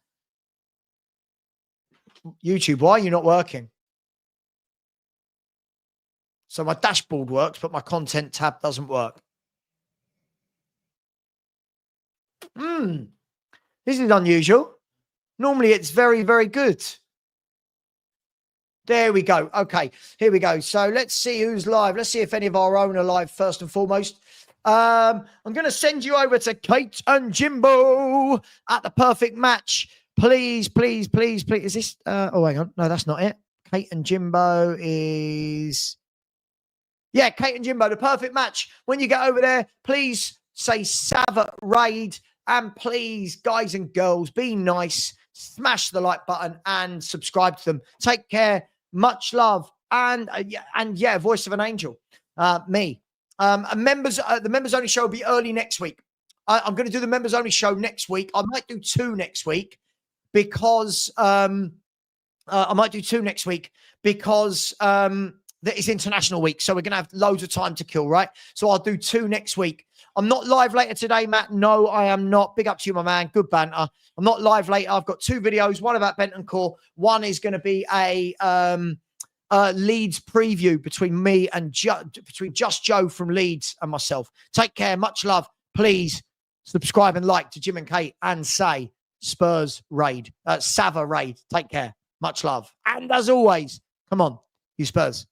YouTube, why are you not working? So my dashboard works, but my content tab doesn't work. This is unusual. Normally it's very, very good. There we go. Okay, here we go. So let's see who's live. Let's see if any of our own are live first and foremost. I'm going to send you over to Kate and Jimbo at the perfect match. Please. Is this? Oh, hang on. No, that's not it. Kate and Jimbo is... Yeah, Kate and Jimbo, the perfect match. When you get over there, please say Savva Raid. And please, guys and girls, be nice. Smash the like button and subscribe to them. Take care. Much love. And voice of an angel. Me. The members only show will be early next week. I'm going to do the members only show next week. I might do two next week because it's international week. So we're going to have loads of time to kill, right? So I'll do two next week. I'm not live later today, Matt. No, I am not. Big up to you, my man. Good banter. I'm not live later. I've got two videos, one about Bentancur. One is going to be a Leeds preview between me and between Just Joe from Leeds and myself. Take care. Much love. Please subscribe and like to Jim and Kate and say Spurs Raid. Savva Raid. Take care. Much love. And as always, come on, you Spurs.